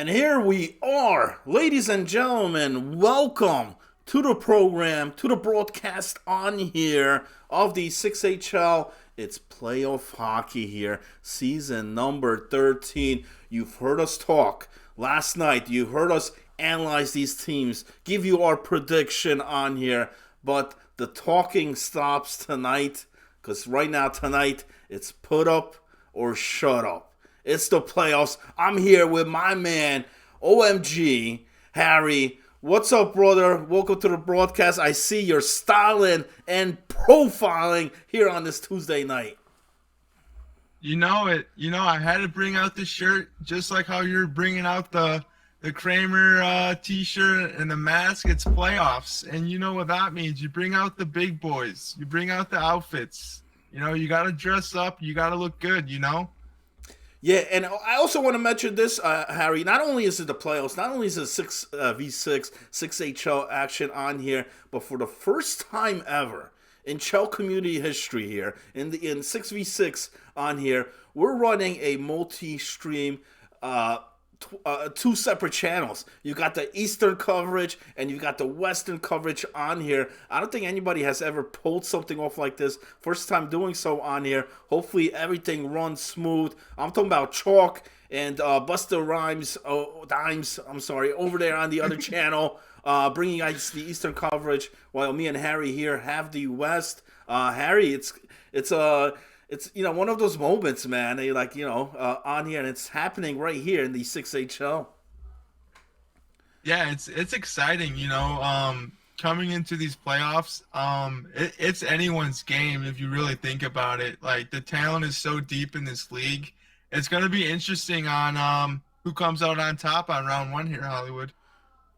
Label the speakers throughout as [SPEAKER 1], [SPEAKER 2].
[SPEAKER 1] And here we are, ladies and gentlemen. Welcome to the program, to the broadcast on here of the 6HL. It's playoff hockey here, season number 13. You've heard us talk last night. You heard us analyze these teams, give you our prediction on here. But the talking stops tonight, because right now, tonight, it's put up or shut up. It's the playoffs. I'm here with my man, OMG, Harry. What's up, brother? Welcome to the broadcast. I see you're styling and profiling here on this Tuesday night.
[SPEAKER 2] You know it. I had to bring out the shirt, just like how you're bringing out the Kramer t-shirt and the mask. It's playoffs, and you know what that means. You bring out the big boys. You bring out the outfits. You got to dress up. You got to look good,
[SPEAKER 1] Yeah, and I also want to mention this, Harry. Not only is it the playoffs, not only is it 6v6, 6HL action on here, but for the first time ever in Chell community history here, in 6v6 on here, we're running a multi-stream two separate channels. You got the Eastern coverage and you got the Western coverage on here. I don't think anybody has ever pulled something off like this. First time doing so on here. Hopefully everything runs smooth. I'm talking about Chalk and Buster Dimes, over there on the other channel, bringing you guys the Eastern coverage, while me and Harry here have the West. Harry, it's one of those moments, man. They on here, and it's happening right here in the 6HL.
[SPEAKER 2] Yeah, it's exciting. Coming into these playoffs, it's anyone's game if you really think about it. Like, the talent is so deep in this league. It's going to be interesting on who comes out on top on round one here, Hollywood.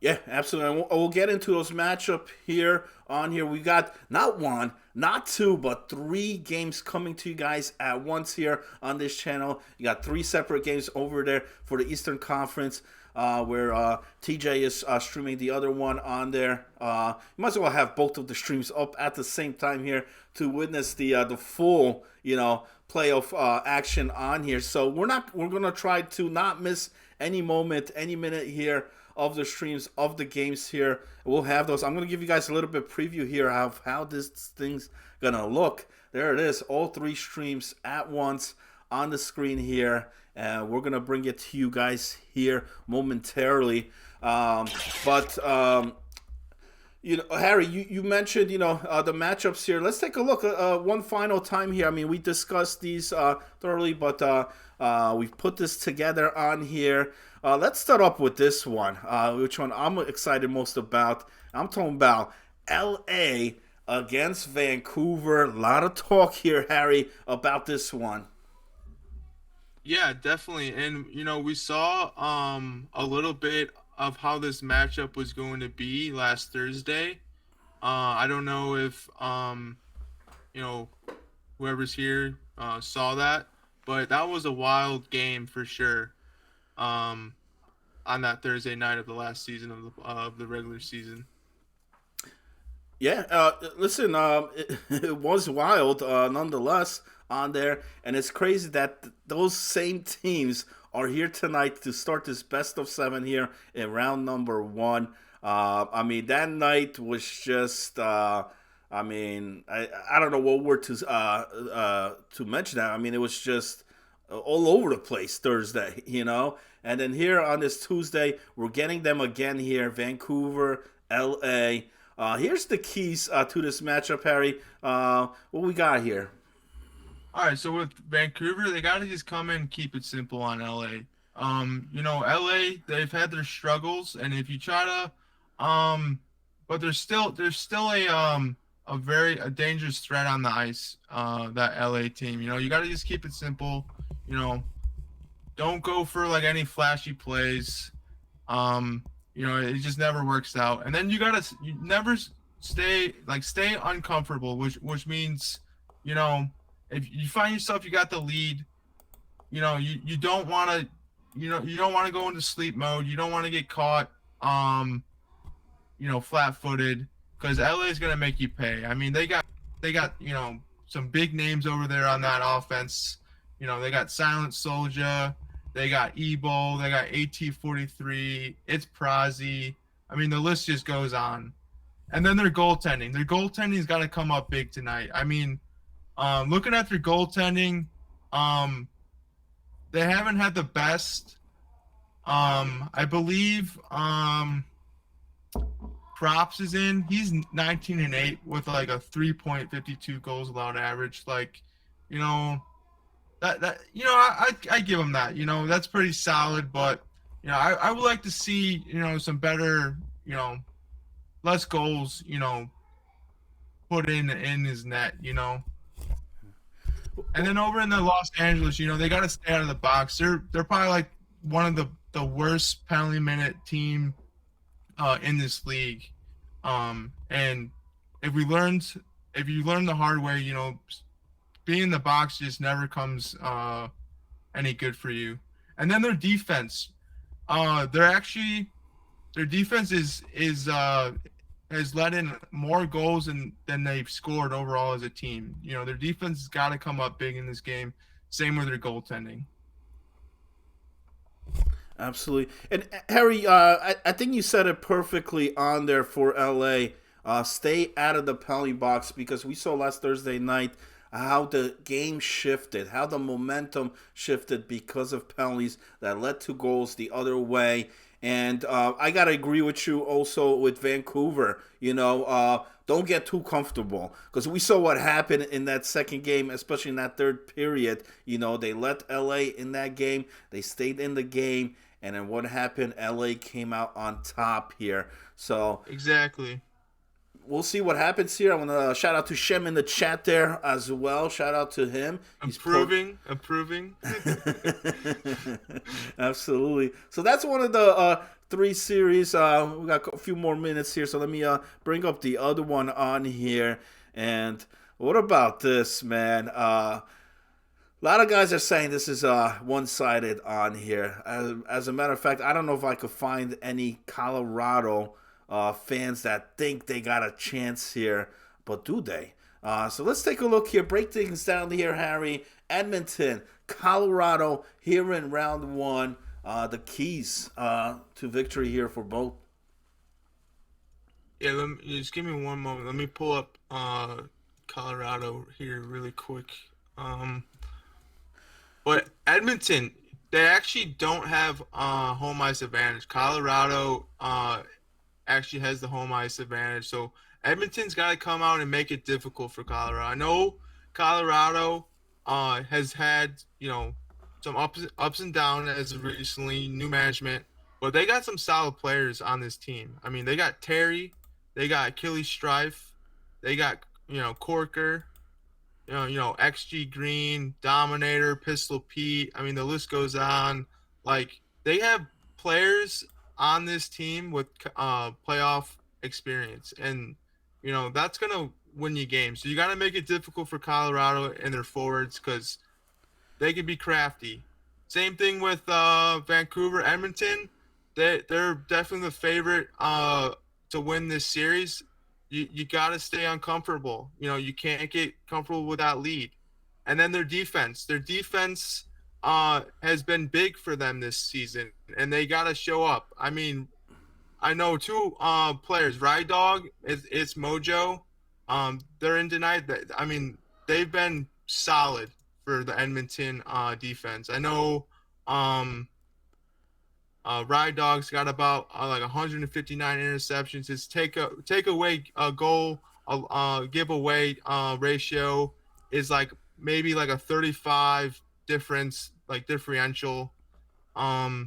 [SPEAKER 1] Yeah, absolutely. And we'll get into those matchup here on here. We got not one, not two, but three games coming to you guys at once here on this channel. You got three separate games over there for the Eastern Conference, where TJ is streaming the other one on there. You might as well have both of the streams up at the same time here to witness the full, playoff action on here. So we're gonna try to not miss any moment, any minute here of the streams of the games here. We'll have those. I'm going to give you guys a little bit preview here of how this thing's going to look. There it is. All three streams at once on the screen here. And we're going to bring it to you guys here momentarily. Harry, you mentioned, the matchups here. Let's take a look one final time here. I mean, we discussed these thoroughly, but we've put this together on here. Let's start up with this one, which one I'm excited most about. I'm talking about LA against Vancouver. A lot of talk here, Harry, about this one.
[SPEAKER 2] Yeah, definitely. And, we saw a little bit of how this matchup was going to be last Thursday. I don't know if, whoever's here saw that, but that was a wild game for sure. On that Thursday night of the last season of the regular season.
[SPEAKER 1] Yeah, listen, it was wild nonetheless on there, and it's crazy that those same teams are here tonight to start this best of seven here in round number one. I mean, that night was just, I don't know what word to mention that. I mean, it was just all over the place Thursday, And then here on this Tuesday, we're getting them again here, Vancouver, LA. Here's the keys to this matchup, Harry. What we got here?
[SPEAKER 2] All right, so with Vancouver, they got to just come in and keep it simple on LA. LA, they've had their struggles, and if you try to, but there's still a dangerous threat on the ice, that LA team. You got to just keep it simple. Don't go for any flashy plays. It just never works out. And then you never stay uncomfortable, which means, if you find yourself, you got the lead, you don't want to, you don't want to go into sleep mode. You don't want to get caught, flat-footed, because LA is going to make you pay. I mean, they got, some big names over there on that offense. They got Silent Soldier. They got Ebo. They got AT-43. It's Prazi. I mean, the list just goes on. And then their goaltending. Their goaltending's got to come up big tonight. I mean, looking at their goaltending, um, they haven't had the best. I believe Props is in. He's 19-8 with like a 3.52 goals allowed average. Like, you know, I give him that. That's pretty solid. But I would like to see some better less goals put in his net. And then over in the Los Angeles, they got to stay out of the box. They're probably like one of the worst penalty minute team in this league. And if we learned if you learn the hard way, being in the box just never comes any good for you. And then their defense, their defense has let in more goals than they've scored overall as a team. Their defense has got to come up big in this game. Same with their goaltending.
[SPEAKER 1] Absolutely. And Harry, I think you said it perfectly on there for LA. Stay out of the penalty box, because we saw last Thursday night how the game shifted, how the momentum shifted because of penalties that led to goals the other way. And I got to agree with you also with Vancouver. Don't get too comfortable, because we saw what happened in that second game, especially in that third period. They let LA in that game. They stayed in the game. And then what happened? LA came out on top here. So
[SPEAKER 2] exactly.
[SPEAKER 1] We'll see what happens here. I want to shout out to Shem in the chat there as well. Shout out to him.
[SPEAKER 2] Approving.
[SPEAKER 1] Absolutely. So that's one of the three series. We got a few more minutes here, so let me bring up the other one on here. And what about this, man? A lot of guys are saying this is one-sided on here. As a matter of fact, I don't know if I could find any Colorado fans that think they got a chance here, but do they? So let's take a look here. Break things down here, Harry. Edmonton, Colorado, here in round one. The keys to victory here for both.
[SPEAKER 2] Yeah, just give me one moment. Let me pull up Colorado here really quick. But Edmonton, they actually don't have home ice advantage. Colorado actually has the home ice advantage. So Edmonton's got to come out and make it difficult for Colorado. I know Colorado has had, some ups and downs as of recently, new management, but they got some solid players on this team. I mean, they got Terry, they got Achilles Strife, they got, Corker, XG Green, Dominator, Pistol Pete. I mean, the list goes on. Like, they have players on this team with playoff experience, and that's gonna win you games. So you got to make it difficult for Colorado and their forwards, because they can be crafty. Same thing with Vancouver. Edmonton, they're definitely the favorite to win this series. You got to stay uncomfortable. You can't get comfortable with that lead. And then their defense has been big for them this season, and they got to show up. I mean, I know two players, Rye Dog, it's Mojo. They're in tonight. I mean, they've been solid for the Edmonton defense. I know Rye Dog's got about like 159 interceptions. His take away goal giveaway ratio is like maybe like a 35 difference, like differential. So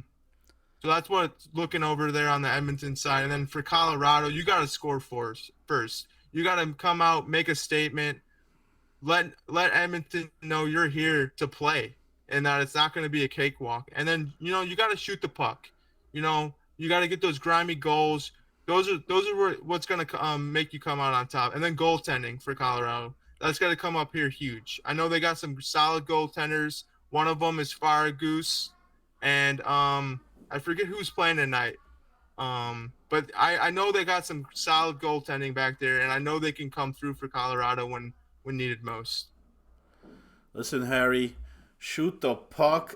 [SPEAKER 2] that's what's looking over there on the Edmonton side. And then for Colorado, you got to score first. You got to come out, make a statement, let Edmonton know you're here to play and that it's not going to be a cakewalk. And then, you got to shoot the puck. You got to get those grimy goals. Those are what's going to make you come out on top. And then goaltending for Colorado. That's got to come up here huge. I know they got some solid goaltenders. One of them is Faragoose. And I forget who's playing tonight. But I know they got some solid goaltending back there, and I know they can come through for Colorado when needed most.
[SPEAKER 1] Listen, Harry, shoot the puck.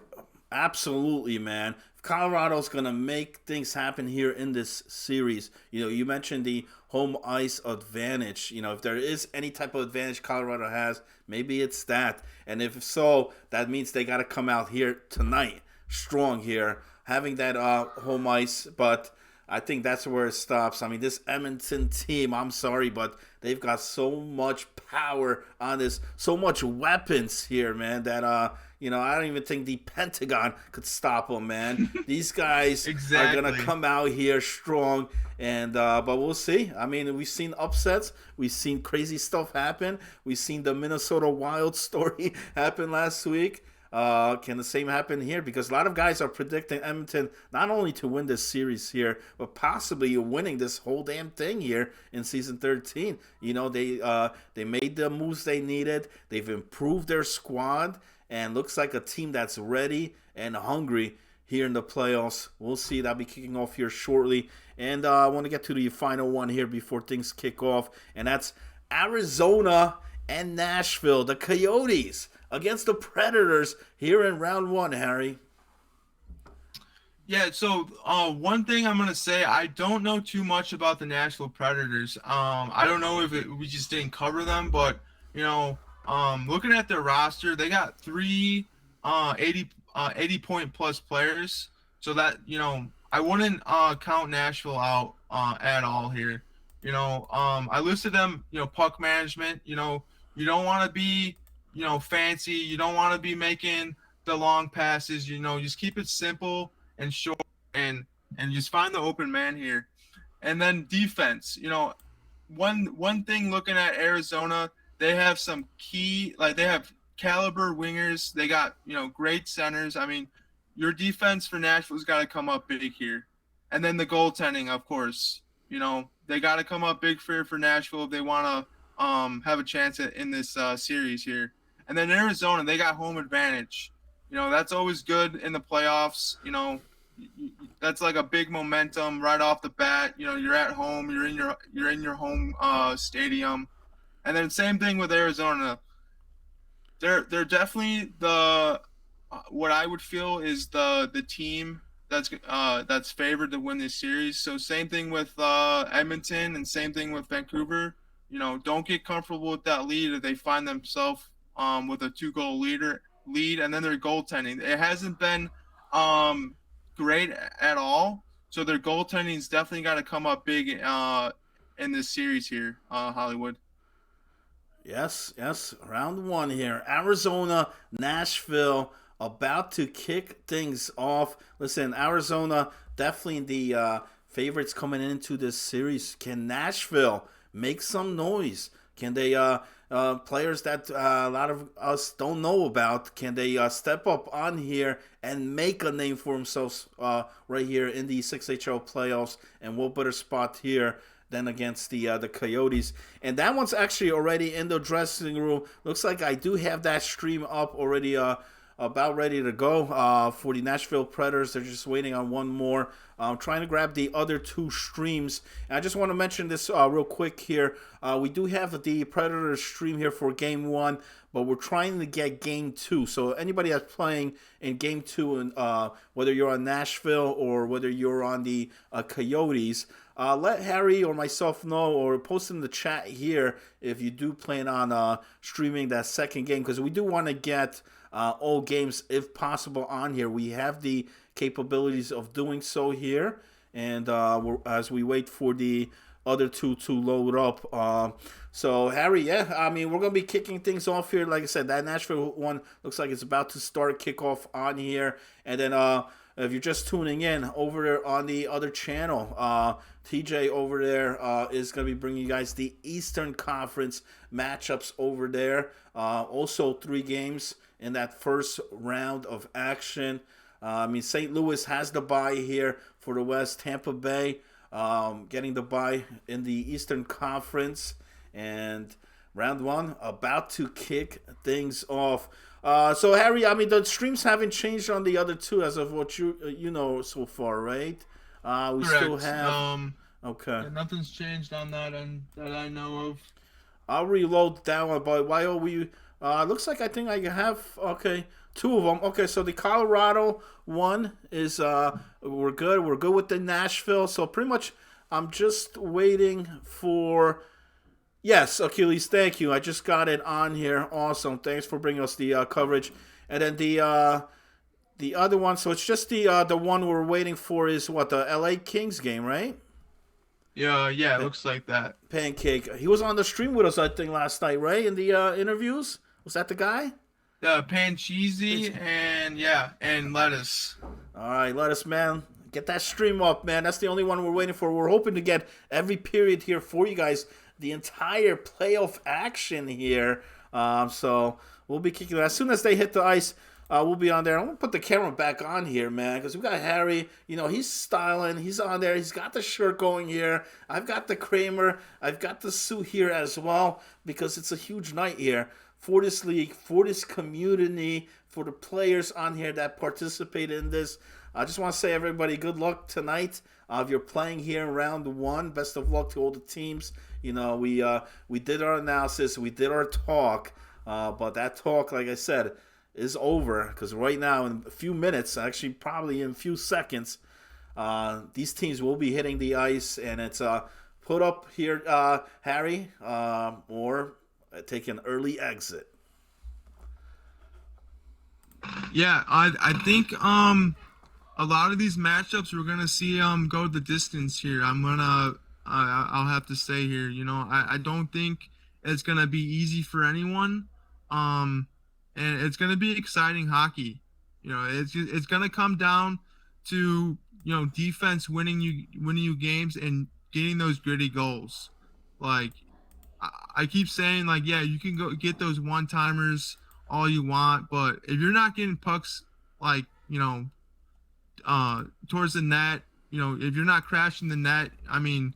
[SPEAKER 1] Absolutely, man. If Colorado's gonna make things happen here in this series, you mentioned the home ice advantage. If there is any type of advantage Colorado has, maybe it's that. And if so, that means they gotta come out here tonight, strong here, having that home ice. But I think that's where it stops. I mean, this Edmonton team, I'm sorry, but they've got so much power on this, so much weapons here, man, that I don't even think the Pentagon could stop them, man. These guys are gonna
[SPEAKER 2] Exactly.
[SPEAKER 1] come out here strong, and but we'll see. I mean, we've seen upsets, we've seen crazy stuff happen, we've seen the Minnesota Wild story happen last week. Can the same happen here? Because a lot of guys are predicting Edmonton not only to win this series here, but possibly winning this whole damn thing here in season 13. They made the moves they needed. They've improved their squad, and looks like a team that's ready and hungry here in the playoffs. We'll see. That'll be kicking off here shortly. And I want to get to the final one here before things kick off, and that's Arizona and Nashville, the Coyotes against the Predators here in round one, Harry.
[SPEAKER 2] Yeah, so one thing I'm gonna say, I don't know too much about the Nashville Predators. I don't know if we just didn't cover them, but looking at their roster, they got three 80 point plus players. So that I wouldn't count Nashville out at all here. I listed them. Puck management. You don't want to be fancy. You don't want to be making the long passes. Just keep it simple and short, and just find the open man here. And then defense, one thing looking at Arizona, they have some key, like they have caliber wingers. They got, great centers. I mean, your defense for Nashville's got to come up big here. And then the goaltending, of course, they got to come up big for Nashville if they want to have a chance in this series here. And then Arizona, they got home advantage. That's always good in the playoffs. That's like a big momentum right off the bat. You're at home, you're in your home stadium. And then same thing with Arizona. They're definitely the what I would feel is the team that's favored to win this series. So same thing with Edmonton and same thing with Vancouver. Don't get comfortable with that lead if they find themselves with a 2-goal lead, and then their goaltending. It hasn't been great at all. So their goaltending's definitely got to come up big in this series here, Hollywood.
[SPEAKER 1] Yes, yes. Round one here. Arizona, Nashville about to kick things off. Listen, Arizona definitely the favorites coming into this series. Can Nashville make some noise? Can they, players that a lot of us don't know about, can they step up on here and make a name for themselves right here in the 6HL playoffs? And what better spot here than against the Coyotes? And that one's actually already in the dressing room. Looks like I do have that stream up already, about ready to go for the Nashville Predators. They're just waiting on one more. I'm trying to grab the other two streams. And I just want to mention this real quick here. We do have the Predators stream here for Game 1, but we're trying to get Game 2. So anybody that's playing in Game 2, and whether you're on Nashville or whether you're on the Coyotes, let Harry or myself know, or post in the chat here if you do plan on streaming that second game, because we do want to get all games if possible on here. We have the capabilities of doing so here, and as we wait for the other two to load up. So Harry, yeah, I mean, we're gonna be kicking things off here. Like I said, that Nashville one looks like it's about to start kickoff on here, and then if you're just tuning in over there on the other channel, TJ over there is going to be bringing you guys the Eastern Conference matchups over there. Also 3 games in that first round of action. I mean, St. Louis has the bye here for the West. Tampa Bay getting the bye in the Eastern Conference. And round 1 about to kick things off. So Harry, I mean, the streams haven't changed on the other two as of what you know so far, right? We
[SPEAKER 2] Correct.
[SPEAKER 1] still have. Okay.
[SPEAKER 2] Yeah, nothing's changed on that end that I know of.
[SPEAKER 1] I'll reload that one, but while Looks like I think I have okay, two of them. Okay, so the Colorado one is we're good. We're good with the Nashville. So pretty much, I'm just waiting for. Yes, Achilles, thank you. I just got it on here. Awesome. Thanks for bringing us the coverage. And then the other one. So it's just the one we're waiting for is what, the L.A. Kings game, right?
[SPEAKER 2] Yeah, it looks like that.
[SPEAKER 1] Pancake. He was on the stream with us, I think, last night, right? In the interviews. Was that the guy?
[SPEAKER 2] Pan cheesy and lettuce.
[SPEAKER 1] All right, lettuce, man. Get that stream up, man. That's the only one we're waiting for. We're hoping to get every period here for you guys. The entire playoff action here. So we'll be kicking it. As soon as they hit the ice, we'll be on there. I'm going to put the camera back on here, man, because we got Harry. You know, he's styling. He's on there. He's got the shirt going here. I've got the Kramer. I've got the suit here as well, because it's a huge night here for this league, for this community, for the players on here that participate in this. I just want to say, everybody, good luck tonight. If you're playing here in round one, best of luck to all the teams. You know, we did our analysis, we did our talk, but that talk, like I said, is over, because right now, in a few minutes, actually probably in a few seconds, these teams will be hitting the ice, and it's put up here, Harry, or take an early exit.
[SPEAKER 2] Yeah, I think a lot of these matchups we're gonna see go the distance here. I'll have to say here, you know, I don't think it's gonna be easy for anyone. And it's gonna be exciting hockey. You know, it's gonna come down to, you know, defense winning you games and getting those gritty goals. Like I keep saying, like, yeah, you can go get those one-timers all you want, but if you're not getting pucks, like, you know, towards the net, you know, if you're not crashing the net, I mean,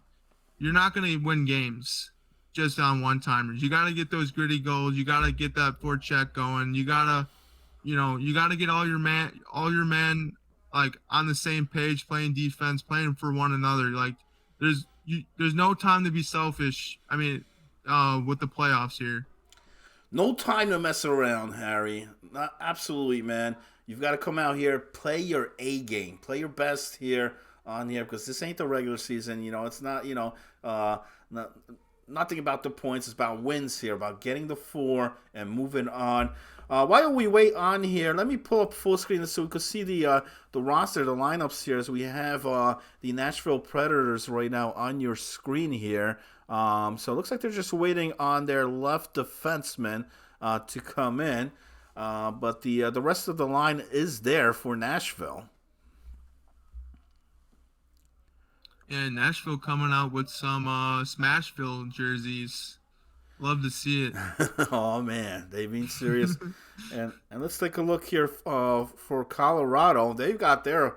[SPEAKER 2] you're not going to win games just on one-timers. You got to get those gritty goals. You got to get that forecheck going. You got to, you know, you got to get all your men like on the same page, playing defense, playing for one another. Like there's no time to be selfish. I mean, with the playoffs here.
[SPEAKER 1] No time to mess around, Harry. Absolutely, man. You've got to come out here, play your A game, play your best here on here, because this ain't the regular season. You know, it's not. You know, nothing about the points. It's about wins here, about getting the 4 and moving on. While we wait on here, let me pull up full screen so we can see the roster, the lineups here, as we have the Nashville Predators right now on your screen here. So it looks like they're just waiting on their left defenseman to come in. But the rest of the line is there for Nashville.
[SPEAKER 2] Yeah, Nashville coming out with some Smashville jerseys. Love to see it.
[SPEAKER 1] Oh man, they being serious. and let's take a look here for Colorado. They've got their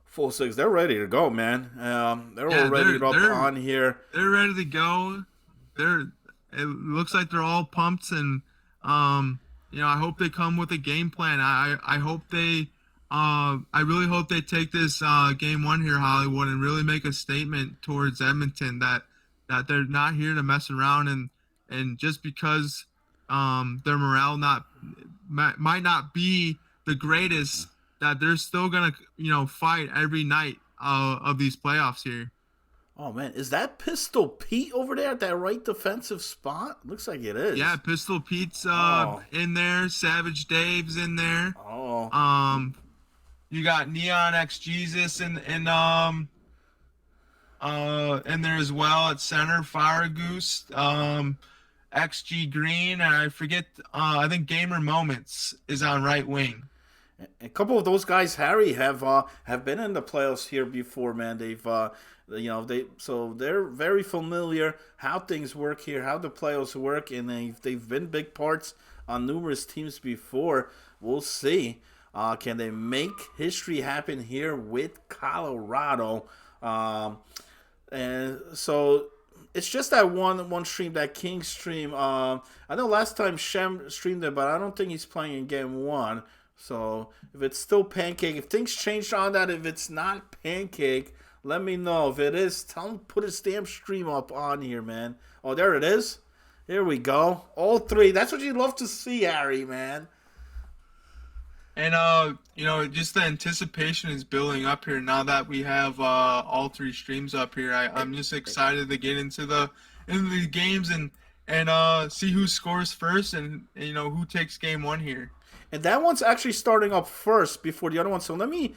[SPEAKER 1] full six. They're ready to go, man. They're all ready to up on here.
[SPEAKER 2] They're ready to go. It looks like they're all pumped, and you know, I hope they come with a game plan. I hope they I really hope they take this game one here, Hollywood, and really make a statement towards Edmonton that they're not here to mess around, and just because their morale might not be the greatest, that they're still gonna, you know, fight every night of these playoffs here.
[SPEAKER 1] Oh man, is that Pistol Pete over there at that right defensive spot? Looks like it is.
[SPEAKER 2] Yeah, Pistol Pete's in there. Savage Dave's in there.
[SPEAKER 1] Oh.
[SPEAKER 2] You got Neon X Jesus in there as well at center. Fire Goose, XG Green, and I forget. I think Gamer Moments is on right wing.
[SPEAKER 1] A couple of those guys, Harry, have been in the playoffs here before, man. They've so they're very familiar how things work here, how the playoffs work, and they've been big parts on numerous teams before. We'll see. Can they make history happen here with Colorado? And so it's just that one stream, that King stream. I know last time Shem streamed it, but I don't think he's playing in game one. So if it's still Pancake, if things changed on that, if it's not Pancake, let me know. If it is, tell him to put his damn stream up on here, man. Oh, there it is. Here we go. All three. That's what you love to see, Harry, man.
[SPEAKER 2] And just the anticipation is building up here now that we have all three streams up here. I'm just excited to get into the games and see who scores first and who takes game one here.
[SPEAKER 1] And that one's actually starting up first before the other one. So let me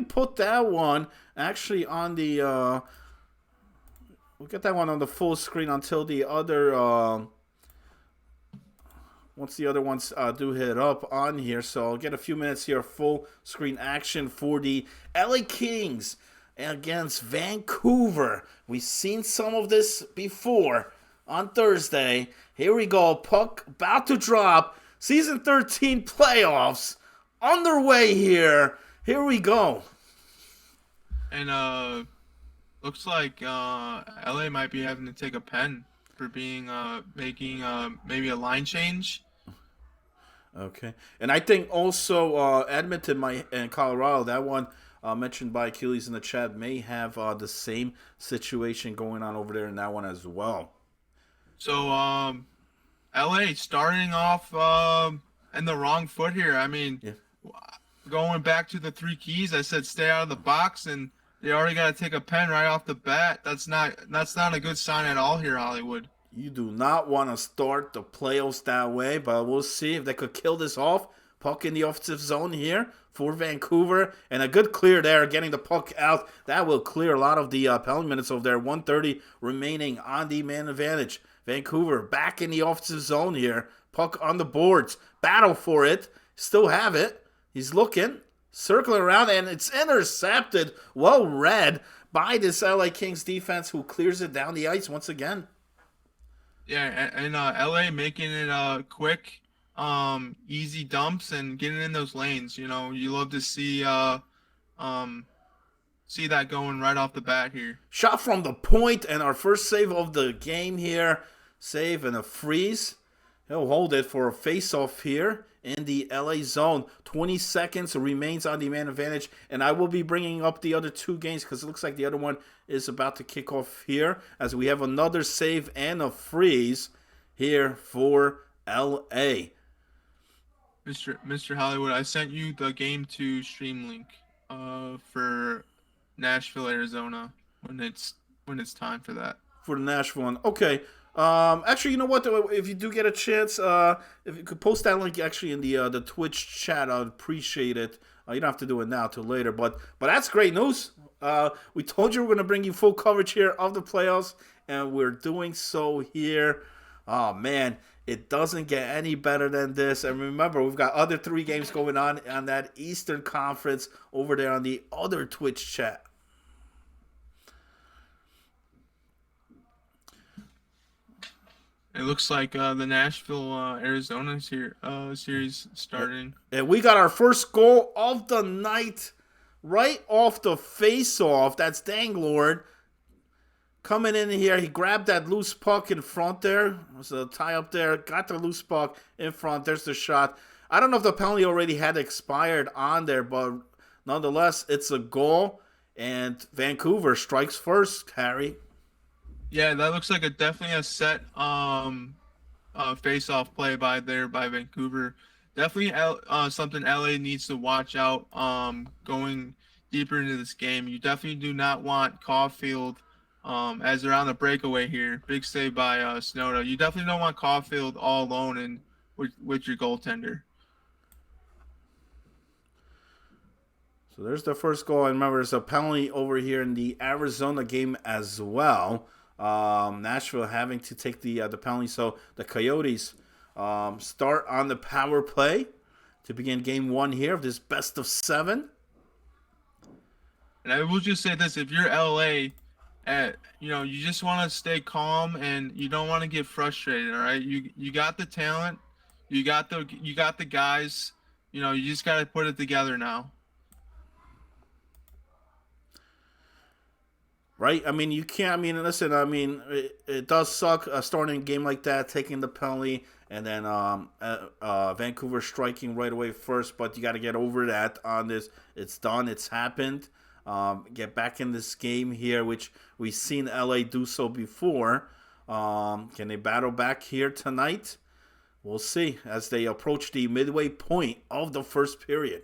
[SPEAKER 1] put that one actually on the we'll get that one on the full screen until the other once the other ones do hit up on here. So I'll get a few minutes here, full screen action for the LA Kings against Vancouver. We've seen some of this before on Thursday. Here we go. Puck about to drop. Season 13 playoffs underway here. Here we go.
[SPEAKER 2] And looks like LA might be having to take a pen for being making maybe a line change.
[SPEAKER 1] Okay. And I think also Edmonton and Colorado, that one mentioned by Achilles in the chat, may have the same situation going on over there in that one as well.
[SPEAKER 2] So LA starting off in the wrong foot here. I mean,
[SPEAKER 1] Yeah.
[SPEAKER 2] Going back to the three keys, I said stay out of the box, and they already got to take a pen right off the bat. That's not a good sign at all here, Hollywood.
[SPEAKER 1] You do not want to start the playoffs that way, but we'll see if they could kill this off. Puck in the offensive zone here for Vancouver, and a good clear there, getting the puck out. That will clear a lot of the penalty minutes over there. 1:30 remaining on the man advantage. Vancouver back in the offensive zone here. Puck on the boards. Battle for it. Still have it. He's looking, circling around, and it's intercepted. Well read by this LA Kings defense, who clears it down the ice once again.
[SPEAKER 2] Yeah, and LA making it quick, easy dumps and getting in those lanes. You love to see that going right off the bat here.
[SPEAKER 1] Shot from the point, and our first save of the game here. Save and a freeze. He'll hold it for a face-off here in the LA zone. 20 seconds remains on the man advantage, and I will be bringing up the other two games because it looks like the other one is about to kick off here as we have another save and a freeze here for LA.
[SPEAKER 2] Mr. Hollywood, I sent you the game 2 stream link for Nashville, Arizona when it's time for that.
[SPEAKER 1] For the Nashville one. Okay. Actually, you know what? If you do get a chance, if you could post that link actually in the Twitch chat, I'd appreciate it. You don't have to do it now till later, but that's great news. We told you we're going to bring you full coverage here of the playoffs, and we're doing so here. Oh man, it doesn't get any better than this. And remember, we've got other 3 games going on that Eastern Conference over there on the other Twitch chat.
[SPEAKER 2] It looks like the Nashville Arizona series starting.
[SPEAKER 1] And we got our first goal of the night right off the face-off. That's Danglord coming in here. He grabbed that loose puck in front there. It was a tie up there. Got the loose puck in front. There's the shot. I don't know if the penalty already had expired on there, but nonetheless, it's a goal. And Vancouver strikes first, Harry.
[SPEAKER 2] Yeah, that looks like definitely a set face-off play by Vancouver. Definitely something LA needs to watch out going deeper into this game. You definitely do not want Caulfield as they're on the breakaway here. Big save by Snowda. You definitely don't want Caulfield all alone and with your goaltender.
[SPEAKER 1] So there's the first goal. And remember, there's a penalty over here in the Arizona game as well. Nashville having to take the penalty. So the Coyotes start on the power play to begin game 1 here of this best of 7.
[SPEAKER 2] And I will just say this: if you're LA, you just want to stay calm and you don't want to get frustrated. All right, you got the talent, you got the guys. You just got to put it together now.
[SPEAKER 1] Right? I mean, you can't. I mean, listen. I mean, it does suck starting a game like that, taking the penalty, and then Vancouver striking right away first. But you got to get over that on this. It's done. It's happened. Get back in this game here, which we've seen LA do so before. Can they battle back here tonight? We'll see as they approach the midway point of the first period.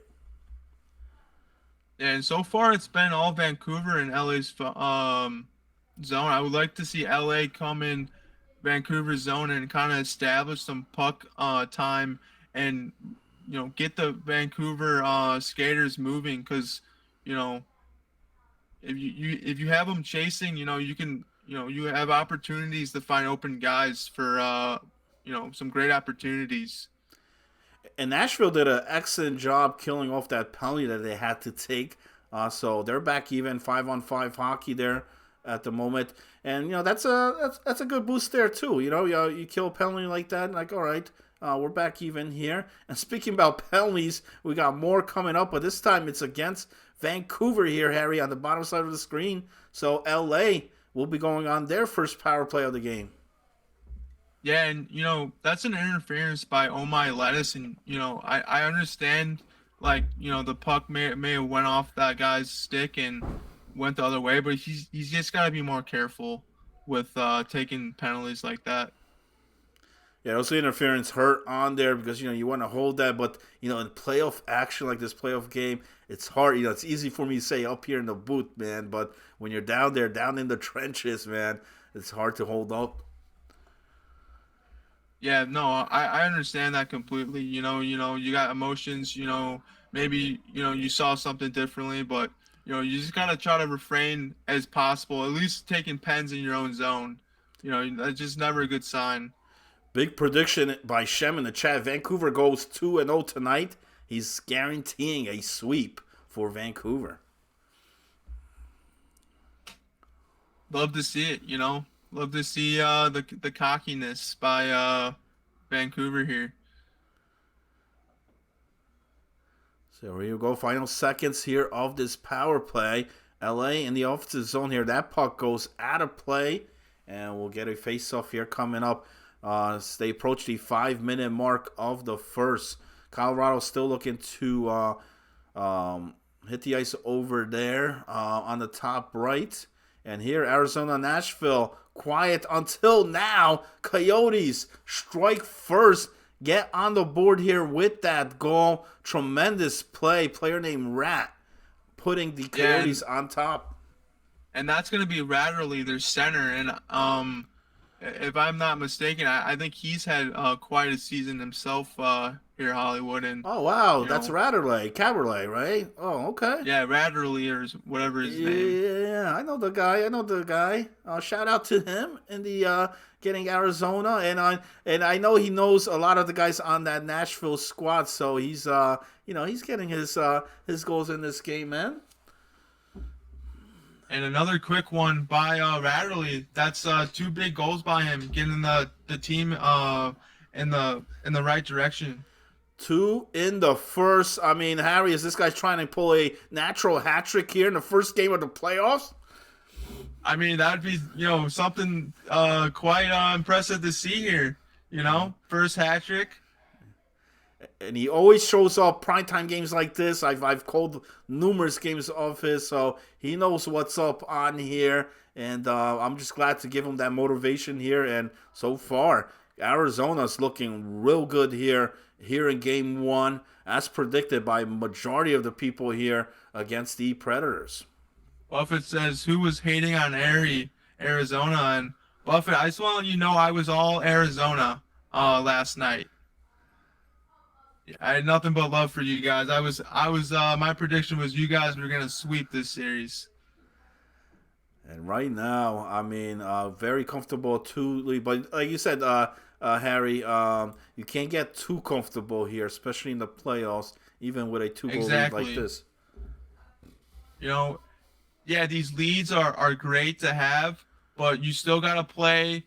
[SPEAKER 2] And so far, it's been all Vancouver and LA's zone. I would like to see LA come in Vancouver's zone and kind of establish some puck time and get the Vancouver skaters moving because you know if you have them chasing, you can you have opportunities to find open guys for some great opportunities.
[SPEAKER 1] And Nashville did an excellent job killing off that penalty that they had to take. So they're back even 5-on-5 hockey there at the moment, and that's a good boost there too. You kill a penalty like that, and like all right, we're back even here. And speaking about penalties, we got more coming up, but this time it's against Vancouver here, Harry, on the bottom side of the screen. So LA will be going on their first power play of the game.
[SPEAKER 2] Yeah, and that's an interference by Oh My Lettuce, and I understand like the puck may have went off that guy's stick and went the other way, but he's just got to be more careful with taking penalties like that.
[SPEAKER 1] Yeah, also interference hurt on there because you want to hold that, but in playoff action like this playoff game, it's hard. It's easy for me to say up here in the booth, man, but when you're down there, down in the trenches, man, it's hard to hold up.
[SPEAKER 2] Yeah, no, I understand that completely. You got emotions. Maybe you saw something differently, but you just gotta try to refrain as possible. At least taking pens in your own zone. That's just never a good sign.
[SPEAKER 1] Big prediction by Shem in the chat. Vancouver goes 2-0 tonight. He's guaranteeing a sweep for Vancouver.
[SPEAKER 2] Love to see it. Love to see the cockiness by Vancouver here.
[SPEAKER 1] So here you go. Final seconds here of this power play. LA in the offensive zone here. That puck goes out of play, and we'll get a face-off here coming up. As they approach the 5-minute mark of the first. Colorado still looking to hit the ice over there on the top right. And here, Arizona, Nashville, quiet until now. Coyotes strike first, get on the board here with that goal. Tremendous play. Player named Rat putting the Coyotes on top.
[SPEAKER 2] And that's going to be Ratterley, their center. And if I'm not mistaken, I think he's had quite a season himself here, Hollywood. And
[SPEAKER 1] oh wow, that's Ratterley, Caberlet, right? Oh, okay.
[SPEAKER 2] Yeah, Ratterley or whatever his name.
[SPEAKER 1] Yeah, I know the guy. Shout out to him in the getting Arizona, and I know he knows a lot of the guys on that Nashville squad. So he's he's getting his goals in this game, man.
[SPEAKER 2] And another quick one by Ratterley. That's 2 big goals by him, getting the team in the right direction.
[SPEAKER 1] 2 in the first. I mean, Harry, is this guy trying to pull a natural hat trick here in the first game of the playoffs?
[SPEAKER 2] I mean, that'd be something quite impressive to see here. First hat trick.
[SPEAKER 1] And he always shows up primetime games like this. I've called numerous games of his, so he knows what's up on here. And I'm just glad to give him that motivation here. And so far, Arizona's looking real good here in Game 1, as predicted by majority of the people here against the Predators.
[SPEAKER 2] Buffett says, who was hating on Arizona? And Buffett, I just want to let you know I was all Arizona last night. I had nothing but love for you guys. I was my prediction was you guys were gonna sweep this series.
[SPEAKER 1] And right now, I mean, very comfortable too. But like you said, Harry, you can't get too comfortable here, especially in the playoffs, even with a 2-goal lead like this.
[SPEAKER 2] Yeah, these leads are great to have, but you still gotta play,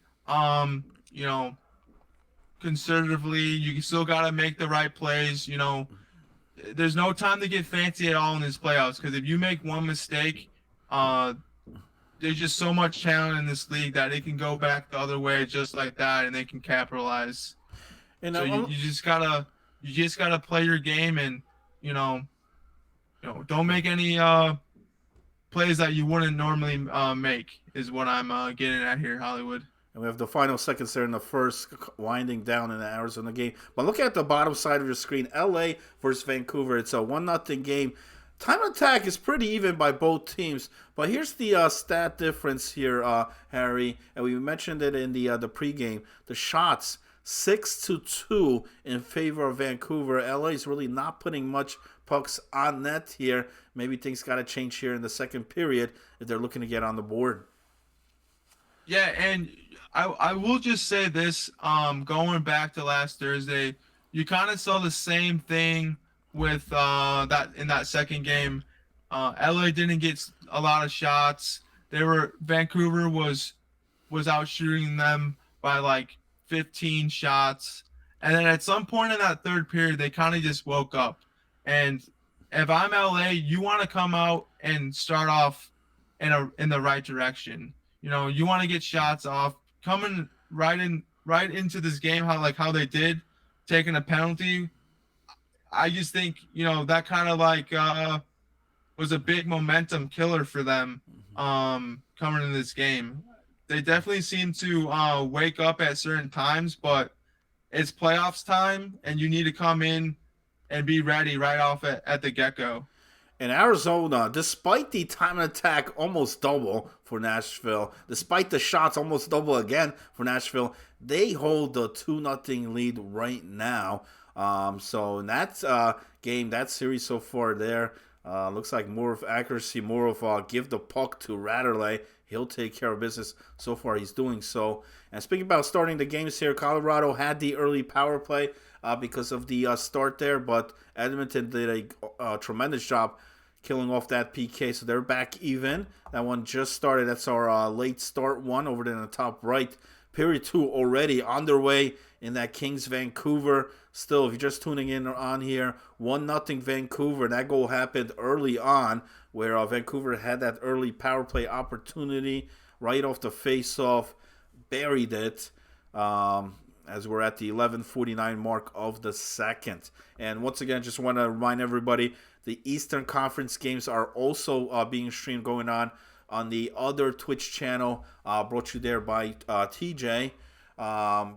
[SPEAKER 2] conservatively. You still got to make the right plays. There's no time to get fancy at all in this playoffs, because if you make one mistake, there's just so much talent in this league that it can go back the other way just like that, and they can capitalize. And so you just gotta play your game, and don't make any plays that you wouldn't normally make, is what I'm getting at here, Hollywood.
[SPEAKER 1] And we have the final seconds there in the first, winding down in the Arizona game. But look at the bottom side of your screen. LA versus Vancouver. It's a 1-0 game. Time attack is pretty even by both teams. But here's the stat difference here, Harry. And we mentioned it in the pregame. The shots, 6-2 in favor of Vancouver. LA is really not putting much pucks on net here. Maybe things got to change here in the second period if they're looking to get on the board.
[SPEAKER 2] Yeah, and I will just say this, going back to last Thursday, you kind of saw the same thing with that in that second game. LA didn't get a lot of shots. Vancouver was out shooting them by like 15 shots. And then at some point in that third period, they kind of just woke up. And if I'm LA, you want to come out and start off in the right direction. You know, you want to get shots off, coming right into this game how they did, taking a penalty. I just think, that kind of was a big momentum killer for them coming into this game. They definitely seem to wake up at certain times, but it's playoffs time, and you need to come in and be ready right off at the get-go.
[SPEAKER 1] In Arizona, despite the time attack almost double for Nashville, despite the shots almost double again for Nashville, they hold the 2-0 lead right now. So in that game, that series so far there, looks like more of accuracy, more of give the puck to Ratterley. He'll take care of business. So far, he's doing so. And speaking about starting the games here, Colorado had the early power play because of the start there, but Edmonton did a tremendous job killing off that PK, so they're back even. That one just started. That's our late start one over there in the top right. Period 2 already underway in that Kings-Vancouver. Still, if you're just tuning in on here, 1-0 Vancouver. That goal happened early on where Vancouver had that early power play opportunity right off the face-off. Buried it as we're at the 11:49 mark of the second. And once again, just want to remind everybody, the Eastern Conference games are also being streamed going on the other Twitch channel, brought to you there by TJ,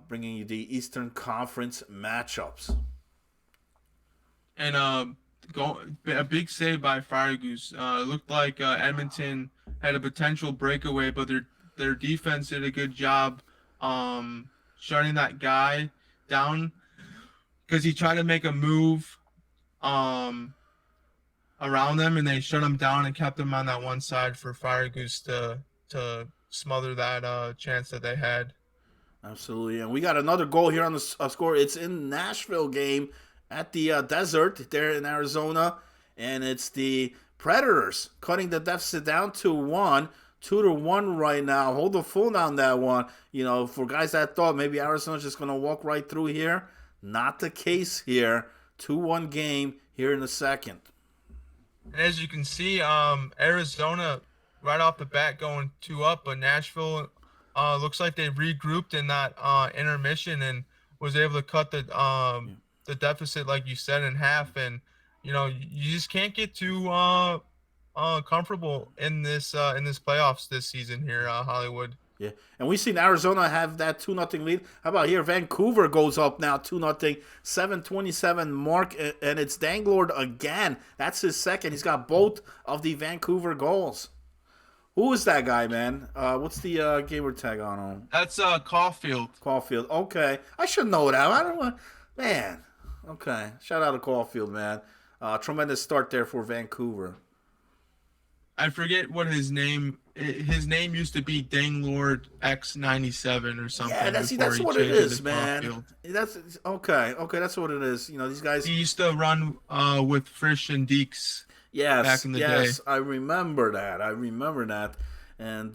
[SPEAKER 1] bringing you the Eastern Conference matchups.
[SPEAKER 2] And a big save by Fire Goose. It looked like Edmonton had a potential breakaway, but their defense did a good job shutting that guy down because he tried to make a move around them, and they shut him down and kept him on that one side for Fire Goose to smother that chance that they had.
[SPEAKER 1] Absolutely. And we got another goal here on the score. It's in Nashville game at the desert there in Arizona, and it's the Predators cutting the deficit down to 1. 2-1 right now. Hold the phone on that one. For guys that thought maybe Arizona's just going to walk right through here, not the case here. 2-1 game here in the second.
[SPEAKER 2] And as you can see, Arizona right off the bat going 2 up, but Nashville looks like they regrouped in that intermission and was able to cut the deficit, like you said, in half. And you just can't get too comfortable in this playoffs this season here, Hollywood.
[SPEAKER 1] Yeah, and we've seen Arizona have that 2-0 lead. How about here? Vancouver goes up now 2-0, 7:27 mark, and it's Danglord again. That's his second. He's got both of the Vancouver goals. Who is that guy, man? What's the gamer tag on him?
[SPEAKER 2] That's Caulfield.
[SPEAKER 1] Caulfield. Okay, I should know that. I don't want, man. Okay, shout out to Caulfield, man. Tremendous start there for Vancouver.
[SPEAKER 2] I forget what his name. His name used to be Danglord X97 or something.
[SPEAKER 1] Yeah, that's what it is, man. That's okay. That's what it is. These guys.
[SPEAKER 2] He used to run with Frisch and Deeks.
[SPEAKER 1] Yes,
[SPEAKER 2] back in the day.
[SPEAKER 1] I remember that. And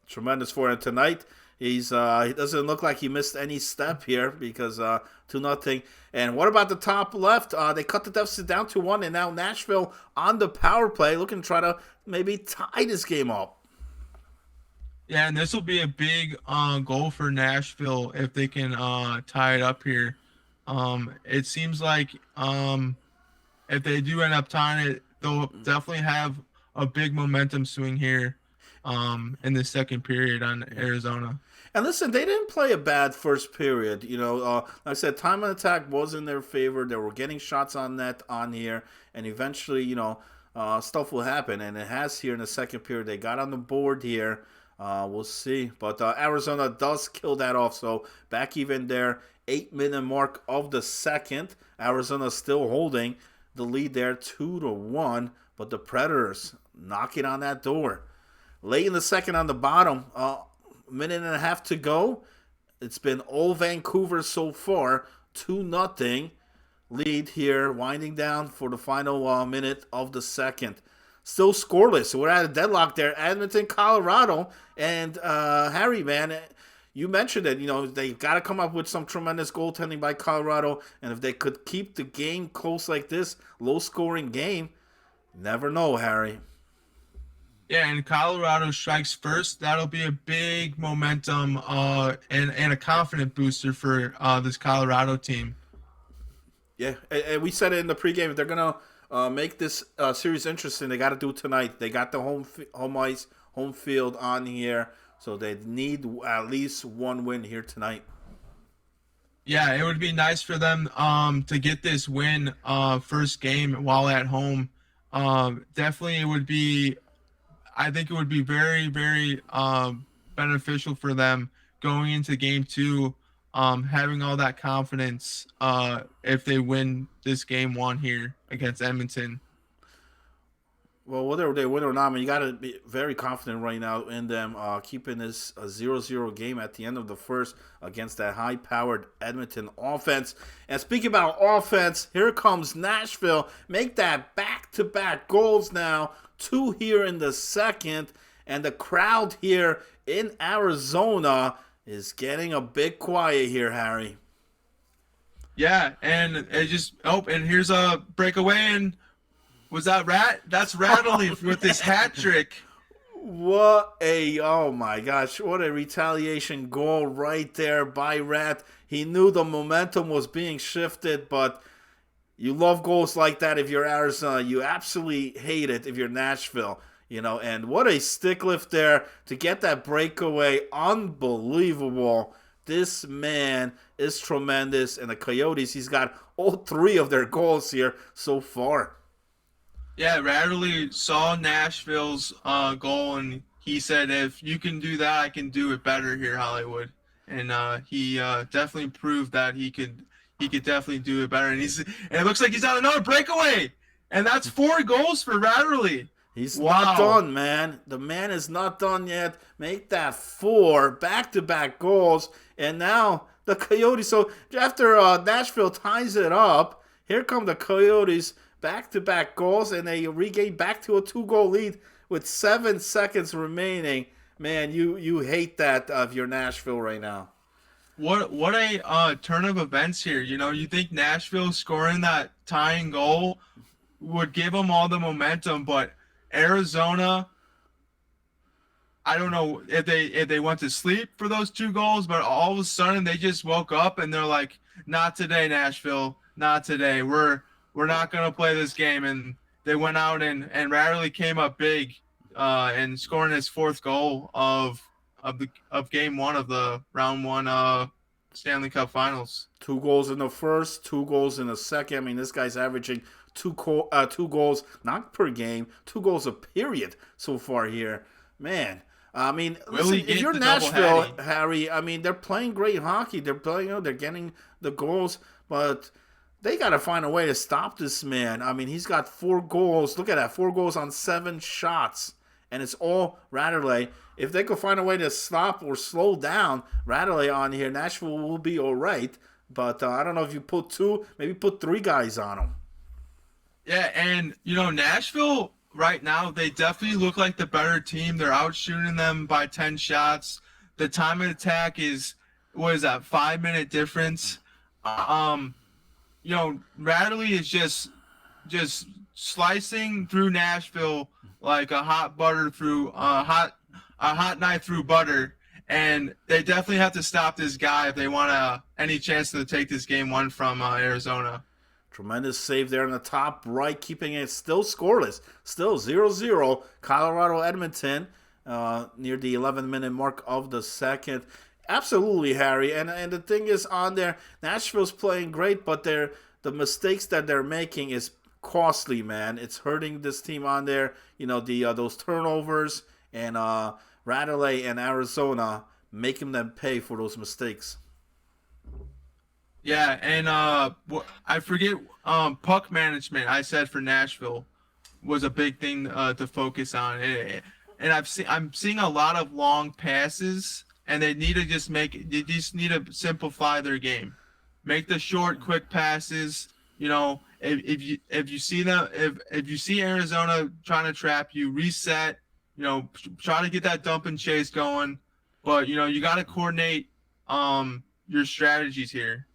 [SPEAKER 1] tremendous for him tonight. He doesn't look like he missed any step here because 2-0. And what about the top left? They cut the deficit down to 1, and now Nashville on the power play, looking to try to maybe tie this game up.
[SPEAKER 2] Yeah, and this will be a big goal for Nashville if they can tie it up here. It seems like if they do end up tying it, they'll definitely have a big momentum swing here. in the second period on Arizona.
[SPEAKER 1] And listen, they didn't play a bad first period. Like I said, time on attack was in their favor. They were getting shots on net on here, and eventually, stuff will happen, and it has here in the second period. They got on the board here. We'll see, but Arizona does kill that off. So back even there, 8-minute mark of the second. Arizona still holding the lead there, 2-1. But the Predators knocking on that door. Late in the second on the bottom, minute and a half to go. It's been all Vancouver so far, 2-0 lead here, winding down for the final minute of the second. Still scoreless. So we're at a deadlock there. Edmonton, Colorado, and Harry, man, you mentioned it. They've got to come up with some tremendous goaltending by Colorado, and if they could keep the game close like this, low-scoring game, never know, Harry.
[SPEAKER 2] Yeah, and Colorado strikes first. That'll be a big momentum and a confident booster for this Colorado team.
[SPEAKER 1] Yeah, and we said it in the pregame. If they're going to make this series interesting, they got to do it tonight. They got the home ice, home field on here, so they need at least one win here tonight.
[SPEAKER 2] Yeah, it would be nice for them to get this win first game while at home. Definitely it would be, I think it would be very, very beneficial for them going into game two, having all that confidence if they win this game one here against Edmonton.
[SPEAKER 1] Well, whether they win or not, you got to be very confident right now in them keeping this a 0-0 game at the end of the first against that high-powered Edmonton offense. And speaking about offense, here comes Nashville. Make that back-to-back goals now. 2 here in the second. And the crowd here in Arizona is getting a bit quiet here, Harry.
[SPEAKER 2] Yeah, and it just, and here's a breakaway, and was that Rat? That's Rattley with his hat trick.
[SPEAKER 1] Oh my gosh, what a retaliation goal right there by Rat. He knew the momentum was being shifted, but you love goals like that if you're Arizona. You absolutely hate it if you're Nashville, and what a stick lift there to get that breakaway. Unbelievable. This man is tremendous, and the Coyotes, he's got all 3 of their goals here so far.
[SPEAKER 2] Yeah, Rattley saw Nashville's goal, and he said, if you can do that, I can do it better here, Hollywood. And he definitely proved that he could definitely do it better. And it looks like he's on another breakaway. And that's 4 goals for Rattley.
[SPEAKER 1] He's not done, man. The man is not done yet. Make that 4 back-to-back goals. And now the Coyotes. So after Nashville ties it up, here come the Coyotes. Back-to-back goals, and they regain back to a 2-goal lead with 7 seconds remaining. Man, you hate that if you're Nashville right now.
[SPEAKER 2] What a turn of events here. You think Nashville scoring that tying goal would give them all the momentum, but Arizona, I don't know if they went to sleep for those 2 goals, but all of a sudden they just woke up and they're like, not today, Nashville, not today. We're not going to play this game. And they went out and Rattley came up big and scoring his 4th goal of game 1 of the round 1 Stanley Cup Finals.
[SPEAKER 1] 2 goals in the first, 2 goals in the second. This guy's averaging 2 goals, not per game, 2 goals a period so far here. Man, listen, if you're Nashville, Harry, they're playing great hockey. They're playing, they're getting the goals, but they got to find a way to stop this man. He's got 4 goals. Look at that, 4 goals on 7 shots. And it's all Rattley. If they could find a way to stop or slow down Rattley on here, Nashville will be all right. But I don't know if you put 2, maybe put 3 guys on them.
[SPEAKER 2] Yeah, and, Nashville right now, they definitely look like the better team. They're out shooting them by 10 shots. The time of attack is, 5-minute difference. Rattley is just slicing through Nashville like a hot knife through butter, and they definitely have to stop this guy if they want any chance to take this game 1 from Arizona.
[SPEAKER 1] Tremendous save there in the top right, keeping it still scoreless, still 0-0. Colorado Edmonton. near the 11-minute mark of the second. Absolutely, Harry. And the thing is, on there, Nashville's playing great, but the mistakes that they're making is costly, man. It's hurting this team on there. The those turnovers and Radley and Arizona making them pay for those mistakes.
[SPEAKER 2] Yeah, and I forget puck management. I said for Nashville was a big thing to focus on, and I'm seeing a lot of long passes, and they just need to simplify their game, make the short, quick passes. If you see them, if you see Arizona trying to trap you, reset. Try to get that dump and chase going, but you got to coordinate your strategies here.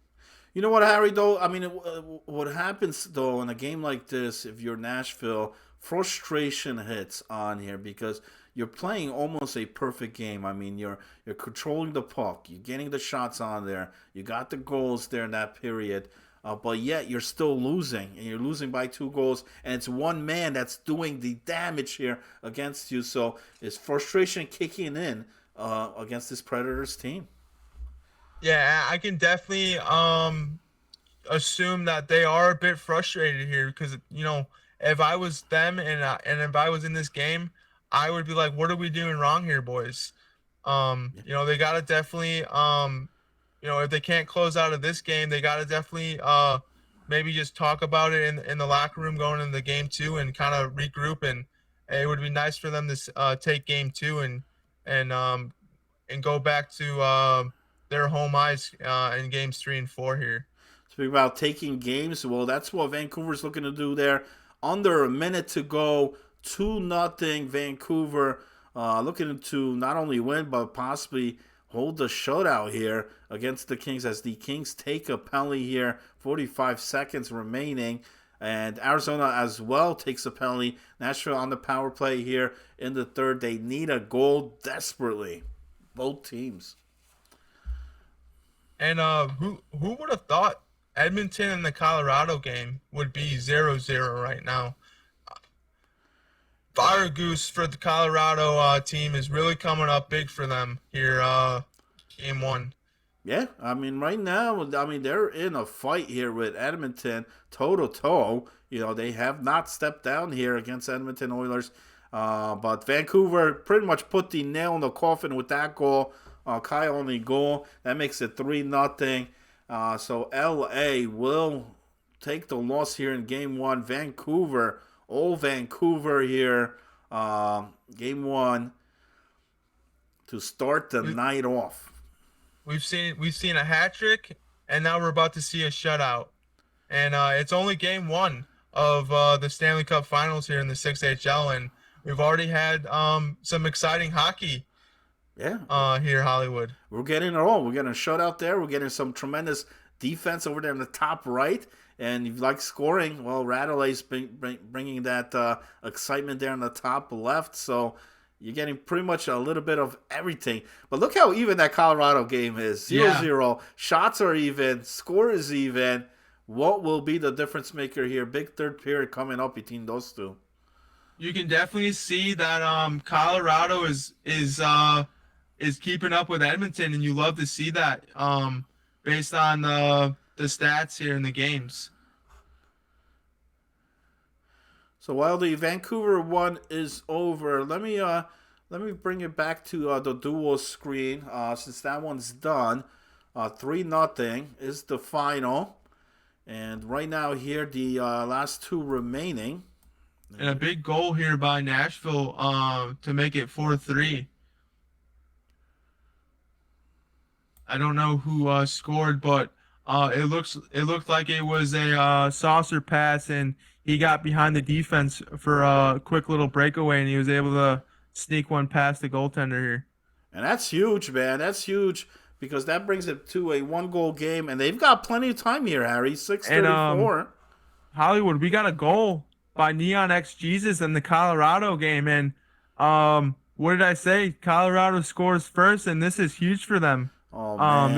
[SPEAKER 1] You know what, Harry? Though, I mean, what happens though in a game like this, if you're Nashville, frustration hits on here because you're playing almost a perfect game. I mean, you're controlling the puck, you're getting the shots on there, you got the goals there in that period. But yet you're still losing, and you're losing by 2 goals, and it's one man that's doing the damage here against you. So is frustration kicking in against this Predators team?
[SPEAKER 2] Yeah, I can definitely assume that they are a bit frustrated here because if I was them and if I was in this game, I would be like, "What are we doing wrong here, boys?" They gotta definitely if they can't close out of this game, they gotta definitely maybe just talk about it in the locker room going into game two and kind of regroup, and it would be nice for them to take game two and go back to their home ice in games 3 and 4 here.
[SPEAKER 1] Speaking about taking games, well, that's what Vancouver's looking to do there. Under a minute to go, 2-0 Vancouver, looking to not only win but possibly hold the shutout here against the Kings as the Kings take a penalty here. 45 seconds remaining. And Arizona as well takes a penalty. Nashville on the power play here in the third. They need a goal desperately. Both teams.
[SPEAKER 2] And who would have thought Edmonton and the Colorado game would be 0-0 right now? Fire Goose for the Colorado team is really coming up big for them here, game one.
[SPEAKER 1] Yeah, I mean, right now, I mean, they're in a fight here with Edmonton, toe to toe. They have not stepped down here against Edmonton Oilers. But Vancouver pretty much put the nail in the coffin with that goal. Kyle only goal. That makes it 3-0. So LA will take the loss here in game one. Vancouver, old Vancouver here. Game one to start the night off.
[SPEAKER 2] We've seen a hat trick, and now we're about to see a shutout. And it's only game one of the Stanley Cup Finals here in the 6HL, and we've already had some exciting hockey.
[SPEAKER 1] Yeah.
[SPEAKER 2] Here, Hollywood.
[SPEAKER 1] We're getting it all. We're getting a shutout there. We're getting some tremendous defense over there in the top right. And if you like scoring, well, Radley's bringing that excitement there in the top left. So you're getting pretty much a little bit of everything. But look how even that Colorado game is. 0-0. Shots are even. Score is even. What will be the difference maker here? Big third period coming up between those two.
[SPEAKER 2] You can definitely see that Colorado is keeping up with Edmonton, and you love to see that based on the stats here in the games.
[SPEAKER 1] So while the Vancouver one is over, let me bring it back to the duo screen since that one's done. 3-0 is the final, and right now here the last two remaining.
[SPEAKER 2] And a big goal here by Nashville to make it 4-3. I don't know who scored, but it looked like it was a saucer pass, and he got behind the defense for a quick little breakaway, and he was able to sneak one past the goaltender here.
[SPEAKER 1] And that's huge, man. That's huge because that brings it to a 1-goal game, and they've got plenty of time here, Harry. 6:34.
[SPEAKER 2] Hollywood, we got a goal by Neon X Jesus in the Colorado game, and what did I say? Colorado scores first, and this is huge for them.
[SPEAKER 1] Oh man,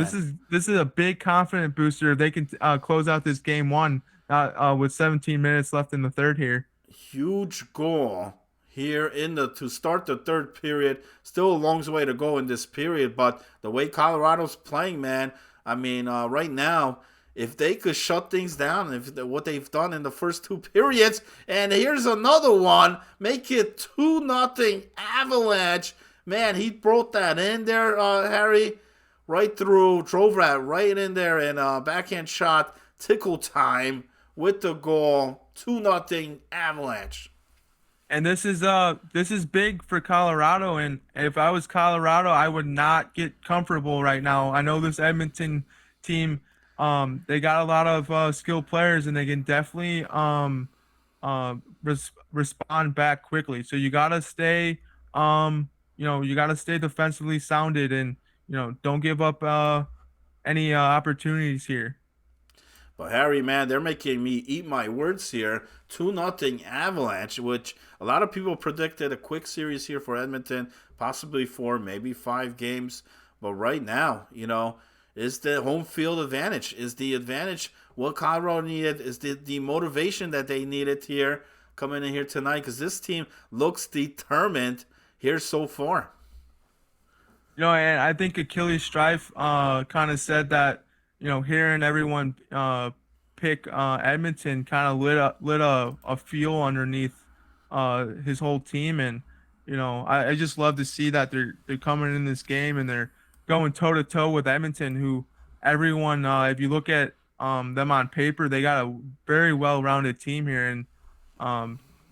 [SPEAKER 2] this is a big confident booster. They can close out this game one with 17 minutes left in the third here.
[SPEAKER 1] Huge goal here to start the third period. Still a long way to go in this period, but the way Colorado's playing, man, I mean, right now, if they could shut things down, if what they've done in the first two periods, and here's another one, make it 2-0 Avalanche. Man, he brought that in there, Harry, right through, drove that right in there, and backhand shot, tickle time with the goal, 2-0 Avalanche.
[SPEAKER 2] And this is big for Colorado. And if I was Colorado, I would not get comfortable right now. I know this Edmonton team, they got a lot of skilled players, and they can definitely respond back quickly. So you gotta stay, you gotta stay defensively sounded, and don't give up any opportunities here.
[SPEAKER 1] But Harry, man, they're making me eat my words here. 2-0 Avalanche, which a lot of people predicted a quick series here for Edmonton, possibly 4, maybe 5 games. But right now, is the home field advantage. Is the advantage what Colorado needed? Is the motivation that they needed here coming in here tonight? Because this team looks determined here so far.
[SPEAKER 2] And I think Achilles Strife kind of said that, hearing everyone pick Edmonton kind of lit a fuel underneath his whole team. And I just love to see that they're coming in this game and they're going toe to toe with Edmonton, who everyone, if you look at them on paper, they got a very well-rounded team here. And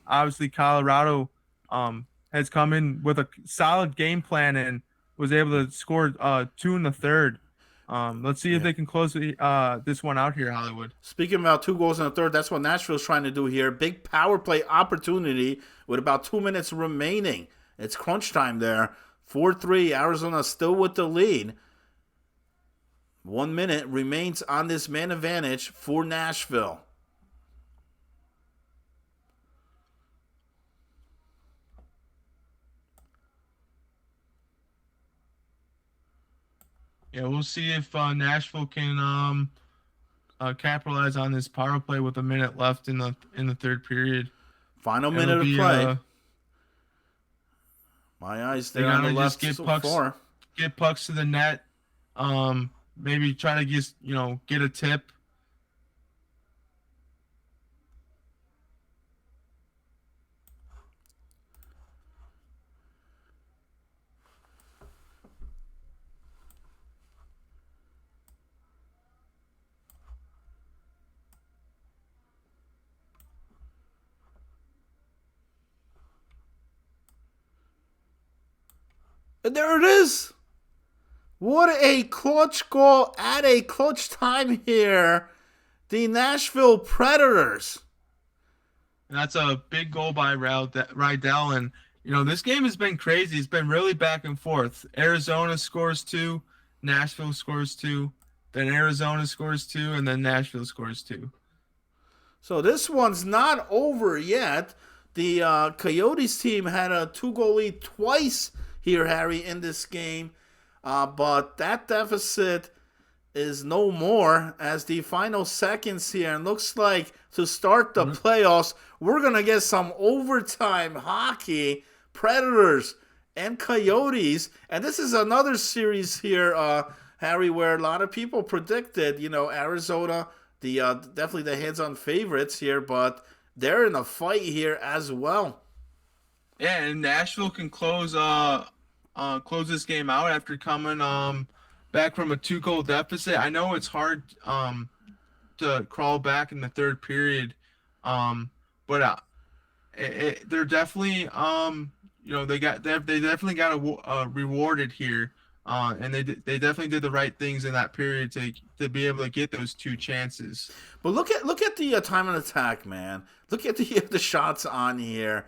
[SPEAKER 2] obviously Colorado has come in with a solid game plan and was able to score 2 in the third. Let's see if they can close this one out here, Hollywood.
[SPEAKER 1] Speaking about 2 goals in the third, that's what Nashville's trying to do here. Big power play opportunity with about 2 minutes remaining. It's crunch time there. 4-3, Arizona still with the lead. 1 minute remains on this man advantage for Nashville.
[SPEAKER 2] Yeah, we'll see if Nashville can capitalize on this power play with a minute left in the third period.
[SPEAKER 1] Final minute of play. My eyes there on the left
[SPEAKER 2] just
[SPEAKER 1] so far.
[SPEAKER 2] Get pucks to the net. Maybe try to just get a tip.
[SPEAKER 1] And there it is. What a clutch goal at a clutch time here. The Nashville Predators.
[SPEAKER 2] And that's a big goal by Rydell. And, this game has been crazy. It's been really back and forth. Arizona scores 2, Nashville scores 2, then Arizona scores 2, and then Nashville scores 2.
[SPEAKER 1] So this one's not over yet. The Coyotes team had a 2-goal lead twice here, Harry, in this game. But that deficit is no more as the final seconds here. And looks like to start the playoffs, we're going to get some overtime hockey. Predators and Coyotes. And this is another series here, Harry, where a lot of people predicted, Arizona, definitely the hands-on favorites here. But they're in a fight here as well.
[SPEAKER 2] Yeah, and Nashville can close this game out after coming back from a 2-goal deficit. I know it's hard to crawl back in the third period, but they're definitely they definitely got rewarded here, and they definitely did the right things in that period to be able to get those 2 chances.
[SPEAKER 1] But look at the time and attack, man. Look at the shots on here.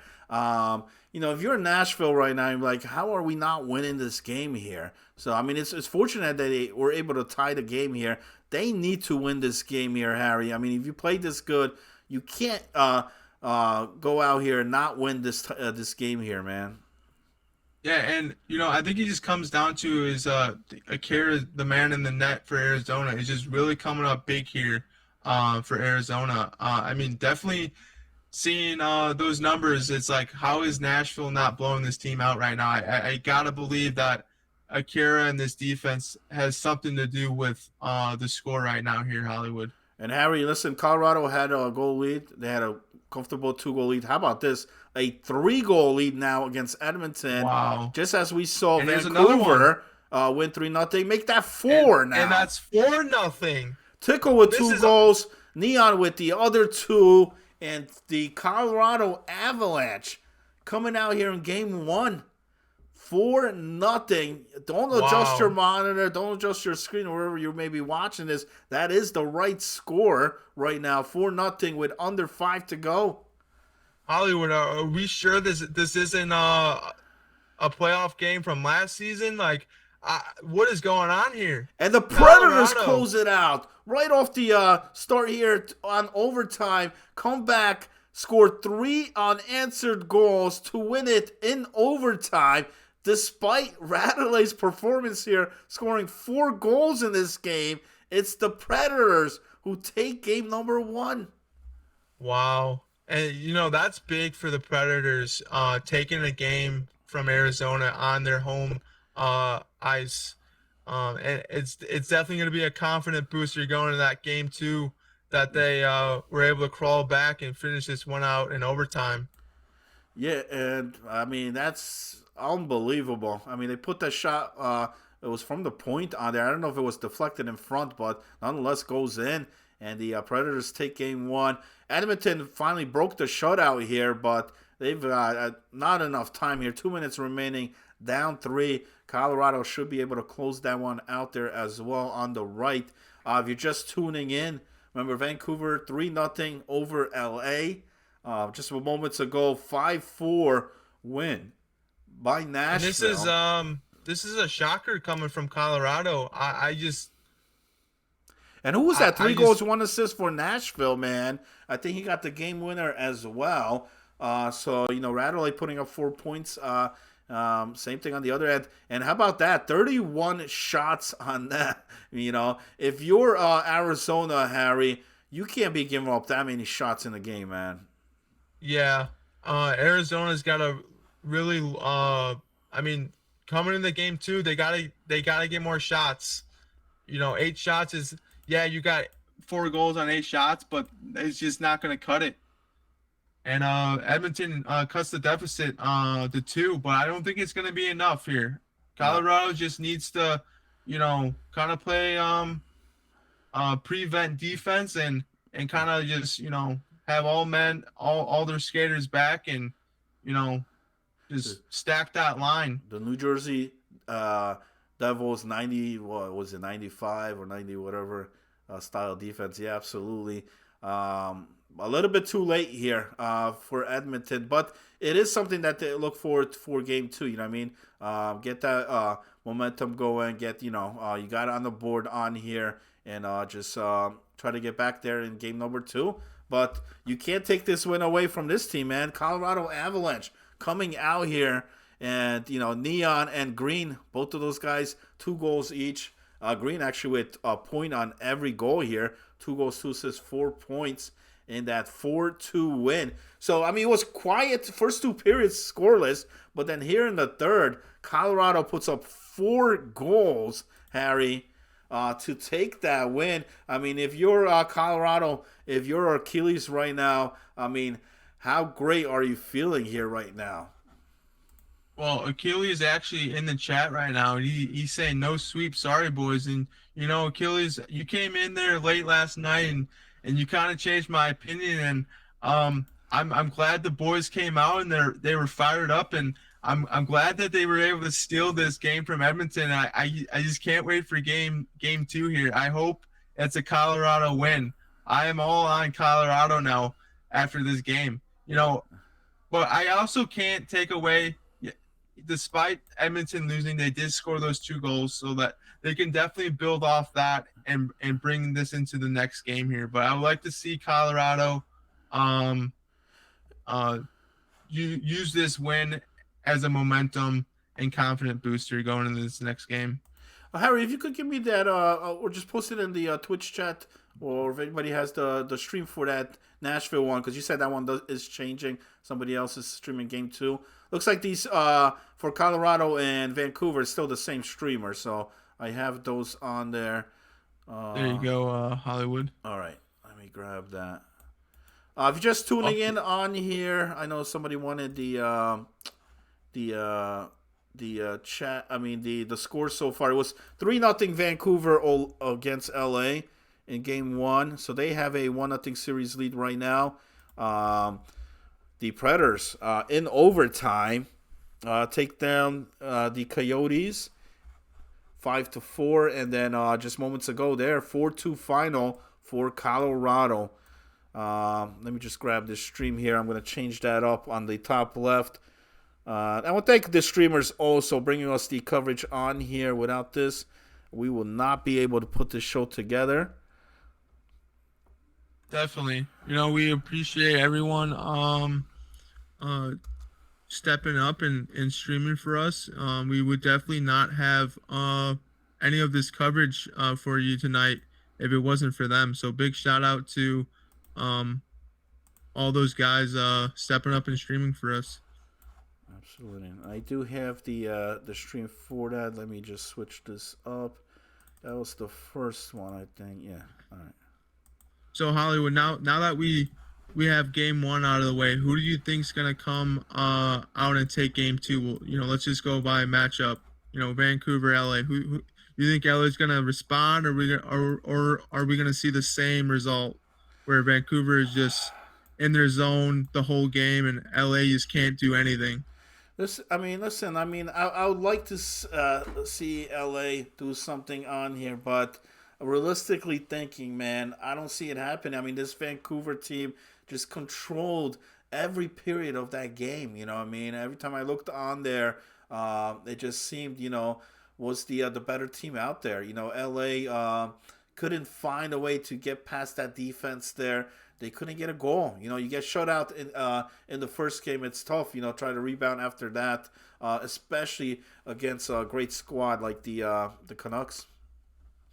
[SPEAKER 1] If you're in Nashville right now, you're like, how are we not winning this game here? So, I mean, it's fortunate that they were able to tie the game here. They need to win this game here, Harry. I mean, if you play this good, you can't go out here and not win this game here, man.
[SPEAKER 2] Yeah, and I think it just comes down to is Akira, the man in the net for Arizona, is just really coming up big here for Arizona. I mean, definitely seeing those numbers, it's like, how is Nashville not blowing this team out right now? I gotta believe that Akira and this defense has something to do with the score right now here, Hollywood.
[SPEAKER 1] And Harry, listen, Colorado had a goal lead. They had a comfortable 2-goal lead. How about this? A 3-goal lead now against Edmonton.
[SPEAKER 2] Wow.
[SPEAKER 1] Just as we saw
[SPEAKER 2] And here's another one.
[SPEAKER 1] Vancouver win 3-0. Make that 4 now.
[SPEAKER 2] And that's 4-0.
[SPEAKER 1] Tickle with
[SPEAKER 2] This
[SPEAKER 1] 2
[SPEAKER 2] is
[SPEAKER 1] goals. Neon with the other 2. And the Colorado Avalanche coming out here in game 1. 4-0. Don't adjust your monitor. Don't adjust your screen or wherever you may be watching this. That is the right score right now. 4-0 with under 5 to go.
[SPEAKER 2] Hollywood, are we sure this isn't a playoff game from last season? Like, what is going on here?
[SPEAKER 1] And the Predators close it out right off the start here on overtime. Come back, score 3 unanswered goals to win it in overtime. Despite Radulej's performance here, scoring 4 goals in this game, it's the Predators who take game number 1.
[SPEAKER 2] Wow. And, that's big for the Predators, taking a game from Arizona on their home ice. And it's definitely going to be a confident booster going into that game, too, that they were able to crawl back and finish this one out in overtime.
[SPEAKER 1] Yeah, and, I mean, that's unbelievable. I mean, they put that shot, it was from the point on there. I don't know if it was deflected in front, but nonetheless goes in. And the Predators take game 1. Edmonton finally broke the shutout here, but they've not enough time here. 2 minutes remaining, down 3. Colorado should be able to close that one out there as well on the right. If you're just tuning in, remember Vancouver 3-0 over LA. Just moments ago, 5-4 win by Nashville.
[SPEAKER 2] And this is a shocker coming from Colorado.
[SPEAKER 1] And who was that? 3 goals, 1 assist for Nashville, man. I think he got the game winner as well. So, Radulej putting up 4 points. Same thing on the other end. And how about that? 31 shots on that. If you're Arizona, Harry, you can't be giving up that many shots in the game, man.
[SPEAKER 2] Yeah. Arizona's got to really, coming in the game too, they gotta get more shots. 8 shots is, yeah, you got 4 goals on 8 shots, but it's just not going to cut it. And Edmonton cuts the deficit to 2, but I don't think it's going to be enough here. Colorado just needs to, kind of play prevent defense and kind of just, have all their skaters back and, just stack that line.
[SPEAKER 1] The New Jersey Devils 90, what was it, 95 or 90 whatever style defense. Yeah, absolutely. A little bit too late here for Edmonton, but it is something that they look forward for game 2. You know what I mean? Get that momentum going. Get you got it on the board on here, and just try to get back there in game number 2. But you can't take this win away from this team, man. Colorado Avalanche coming out here. And, Neon and Green, both of those guys, 2 goals each. Green actually with a point on every goal here. 2 goals, 2 assists, 4 points in that 4-2 win. So, it was quiet first 2 periods scoreless. But then here in the third, Colorado puts up 4 goals, Harry, to take that win. If you're Colorado, if you're Achilles right now, how great are you feeling here right now?
[SPEAKER 2] Well, Achilles is actually in the chat right now. He's saying no sweep, sorry boys. And Achilles, you came in there late last night and you kind of changed my opinion. And I'm glad the boys came out and they were fired up. And I'm glad that they were able to steal this game from Edmonton. I just can't wait for game 2 here. I hope it's a Colorado win. I am all on Colorado now after this game. But I also can't take away. Despite Edmonton losing, they did score those 2 goals, so that they can definitely build off that and bring this into the next game here. But I would like to see Colorado use this win as a momentum and confident booster going into this next game.
[SPEAKER 1] Harry, if you could give me that, or just post it in the Twitch chat, or if anybody has the stream for that Nashville one, because you said that one is changing. Somebody else is streaming game 2. Looks like these for Colorado and Vancouver is still the same streamer, so I have those on there.
[SPEAKER 2] There you go, Hollywood.
[SPEAKER 1] All right, let me grab that. If you're just tuning in on here, I know somebody wanted the chat. I mean the score so far. It was 3-0 Vancouver against LA in game 1, so they have a 1-0 series lead right now. The Predators in overtime take down the Coyotes 5-4, and then just moments ago there 4-2 final for Colorado. Let me just grab this stream here. I'm going to change that up on the top left. I want to thank the streamers also bringing us the coverage on here. Without this, we will not be able to put this show together.
[SPEAKER 2] Definitely. We appreciate everyone stepping up and streaming for us. We would definitely not have any of this coverage for you tonight if it wasn't for them. So big shout out to all those guys stepping up and streaming for us.
[SPEAKER 1] Absolutely. I do have the stream for that. Let me just switch this up. That was the first one, I think. Yeah. All right.
[SPEAKER 2] So Hollywood, now that we have game 1 out of the way, who do you think's gonna come out and take game 2? Well, let's just go by matchup. Vancouver, LA. Who you think LA's gonna respond, or are we gonna see the same result where Vancouver is just in their zone the whole game and LA just can't do anything?
[SPEAKER 1] Listen, I would like to see LA do something on here, but realistically thinking, man, I don't see it happening. I mean, this Vancouver team just controlled every period of that game. Every time I looked on there, it just seemed, was the better team out there. LA couldn't find a way to get past that defense there. They couldn't get a goal. You get shut out in the first game. It's tough, try to rebound after that, especially against a great squad like the Canucks.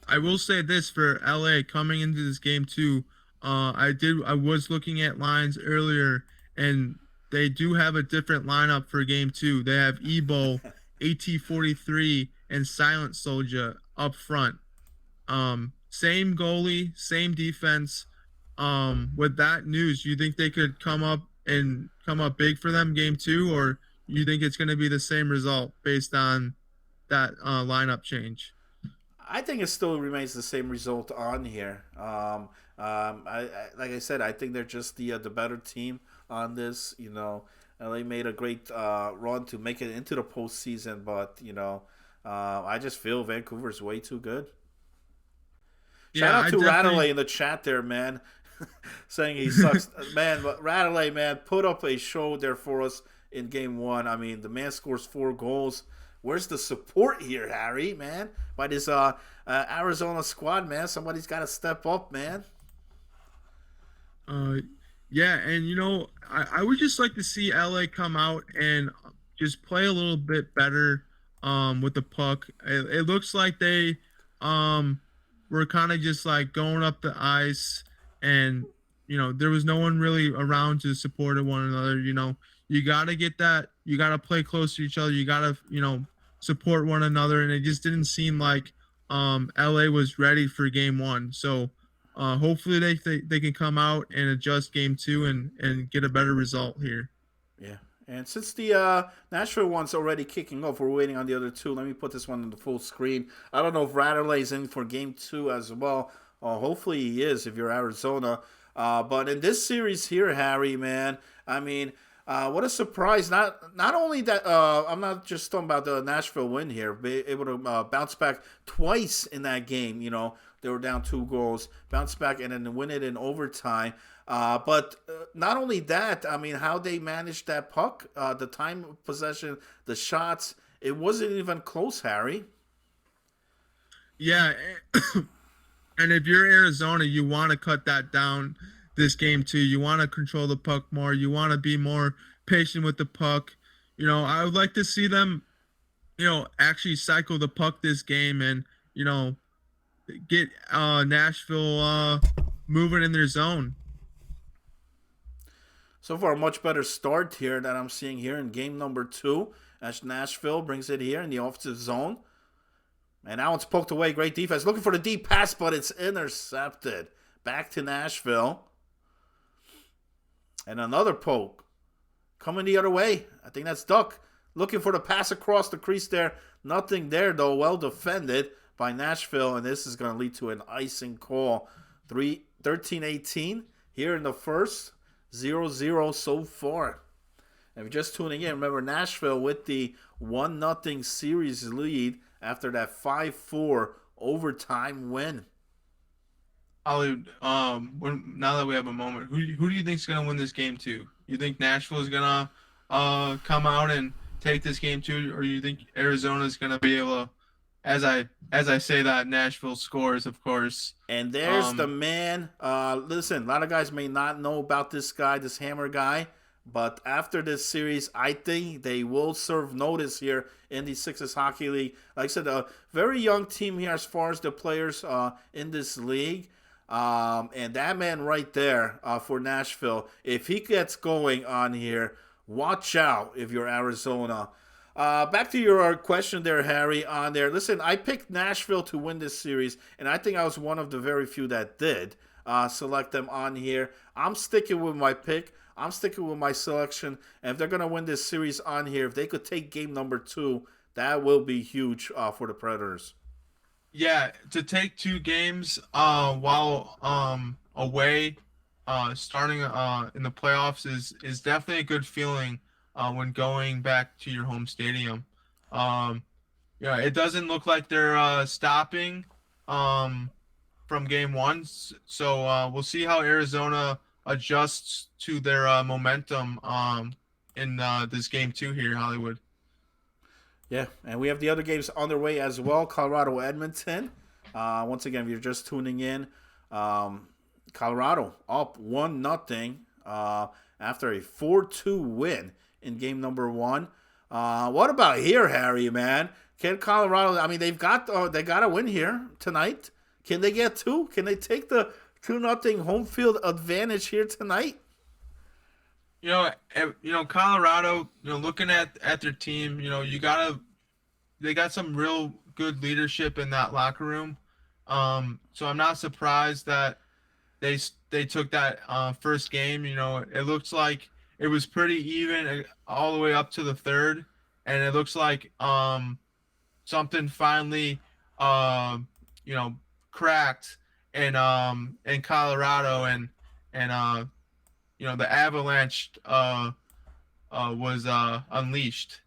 [SPEAKER 2] I will say this for LA coming into this game too. I was looking at lines earlier, and they do have a different lineup for game 2. They have Ebo, AT-43, and Silent Soldier up front. Same goalie, same defense. With that news, you think they could come up big for them game 2, or you think it's going to be the same result based on that lineup change?
[SPEAKER 1] I think it still remains the same result on here. Like I said, I think they're just the better team on this. LA made a great run to make it into the postseason, but I just feel Vancouver's way too good. Shout out to Radley in the chat there, man, saying he sucks. Man, but Radley, man, put up a show there for us in game 1. I mean, the man scores 4 goals. Where's the support here, Harry, man? By this Arizona squad, man. Somebody's got to step up, man.
[SPEAKER 2] Yeah, and I would just like to see LA come out and just play a little bit better with the puck. It looks like they were kind of just like going up the ice, and there was no one really around to support one another. You got to get that. You got to play close to each other. You got to, support one another. And it just didn't seem like LA was ready for game 1. So hopefully they can come out and adjust game 2 and get a better result here.
[SPEAKER 1] Yeah. And since the Nashville one's already kicking off, we're waiting on the other 2. Let me put this one on the full screen. I don't know if Radley's in for game 2 as well. Hopefully he is if you're Arizona. But in this series here, Harry, man, I mean, what a surprise! Not only that, I'm not just talking about the Nashville win here. Be able to bounce back twice in that game. They were down 2 goals, bounce back, and then win it in overtime. But not only that, I mean, how they managed that puck, the time of possession, the shots, it wasn't even close, Harry.
[SPEAKER 2] Yeah, and if you're Arizona, you want to cut that down this game too. You want to control the puck more. You want to be more patient with the puck. I would like to see them, actually cycle the puck this game and, get Nashville moving in their zone.
[SPEAKER 1] So far, a much better start here that I'm seeing here in game number 2 as Nashville brings it here in the offensive zone. And that one's poked away. Great defense. Looking for the deep pass, but it's intercepted. Back to Nashville. And another poke. Coming the other way. I think that's Duck. Looking for the pass across the crease there. Nothing there, though. Well defended by Nashville. And this is going to lead to an icing call. 13-18 here in the first. 0-0 so far. And if you're just tuning in, remember Nashville with the 1-0 series lead after that 5-4 overtime win.
[SPEAKER 2] Holly, now that we have a moment, who do you think is gonna win this game too? You think Nashville is gonna come out and take this game too, or you think Arizona is gonna be able to? As I say that, Nashville scores, of course.
[SPEAKER 1] And there's the man. Listen, a lot of guys may not know about this guy, this Hammer guy. But after this series, I think they will serve notice here in the Sixers Hockey League. Like I said, a very young team here as far as the players in this league. And that man right there for Nashville, if he gets going on here, watch out if you're Arizona. Back to your question there, Harry, on there. Listen, I picked Nashville to win this series, and I think I was one of the very few that did select them on here. I'm sticking with my pick. I'm sticking with my selection. And if they're going to win this series on here, if they could take game number 2, that will be huge for the Predators.
[SPEAKER 2] Yeah, to take 2 games while away, starting in the playoffs is definitely a good feeling when going back to your home stadium. Yeah, it doesn't look like they're stopping from game 1, so we'll see how Arizona adjusts to their momentum in this game 2 here, Hollywood.
[SPEAKER 1] Yeah, and we have the other games on their way as well. Colorado, Edmonton. Once again, if you're just tuning in, Colorado up 1-0 after a 4-2 win in game number 1. What about here, Harry? Man, can Colorado? I mean, they got a win here tonight. Can they get 2? Can they take the 2-0 home field advantage here tonight?
[SPEAKER 2] Colorado, looking at their team, they got some real good leadership in that locker room. So I'm not surprised that they took that first game. It looks like it was pretty even all the way up to the third, and it looks like something finally cracked in Colorado, and the Avalanche was unleashed.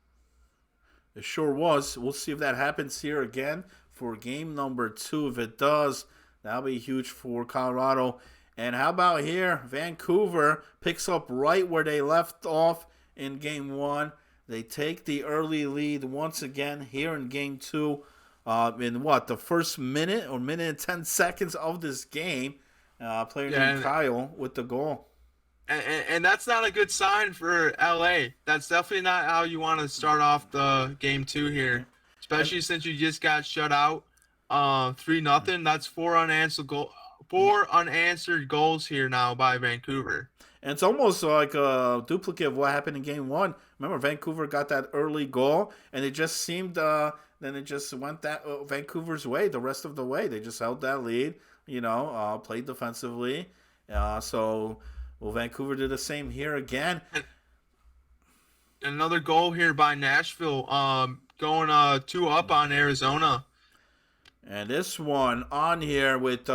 [SPEAKER 1] It sure was. We'll see if that happens here again for game number 2. If it does, that'll be huge for Colorado. And how about here? Vancouver picks up right where they left off in game 1. They take the early lead once again here in game 2. In the first minute or minute and 10 seconds of this game. Player named Kyle with the goal.
[SPEAKER 2] And that's not a good sign for LA. That's definitely not how you want to start off the game 2 here, especially since you just got shut out 3-0. That's 4 unanswered goals here now by Vancouver.
[SPEAKER 1] And it's almost like a duplicate of what happened in game 1. Remember, Vancouver got that early goal, and it just seemed then it just went that Vancouver's way the rest of the way. They just held that lead, played defensively. Well, Vancouver did the same here again.
[SPEAKER 2] Another goal here by Nashville, going 2 up on Arizona.
[SPEAKER 1] And this one on here with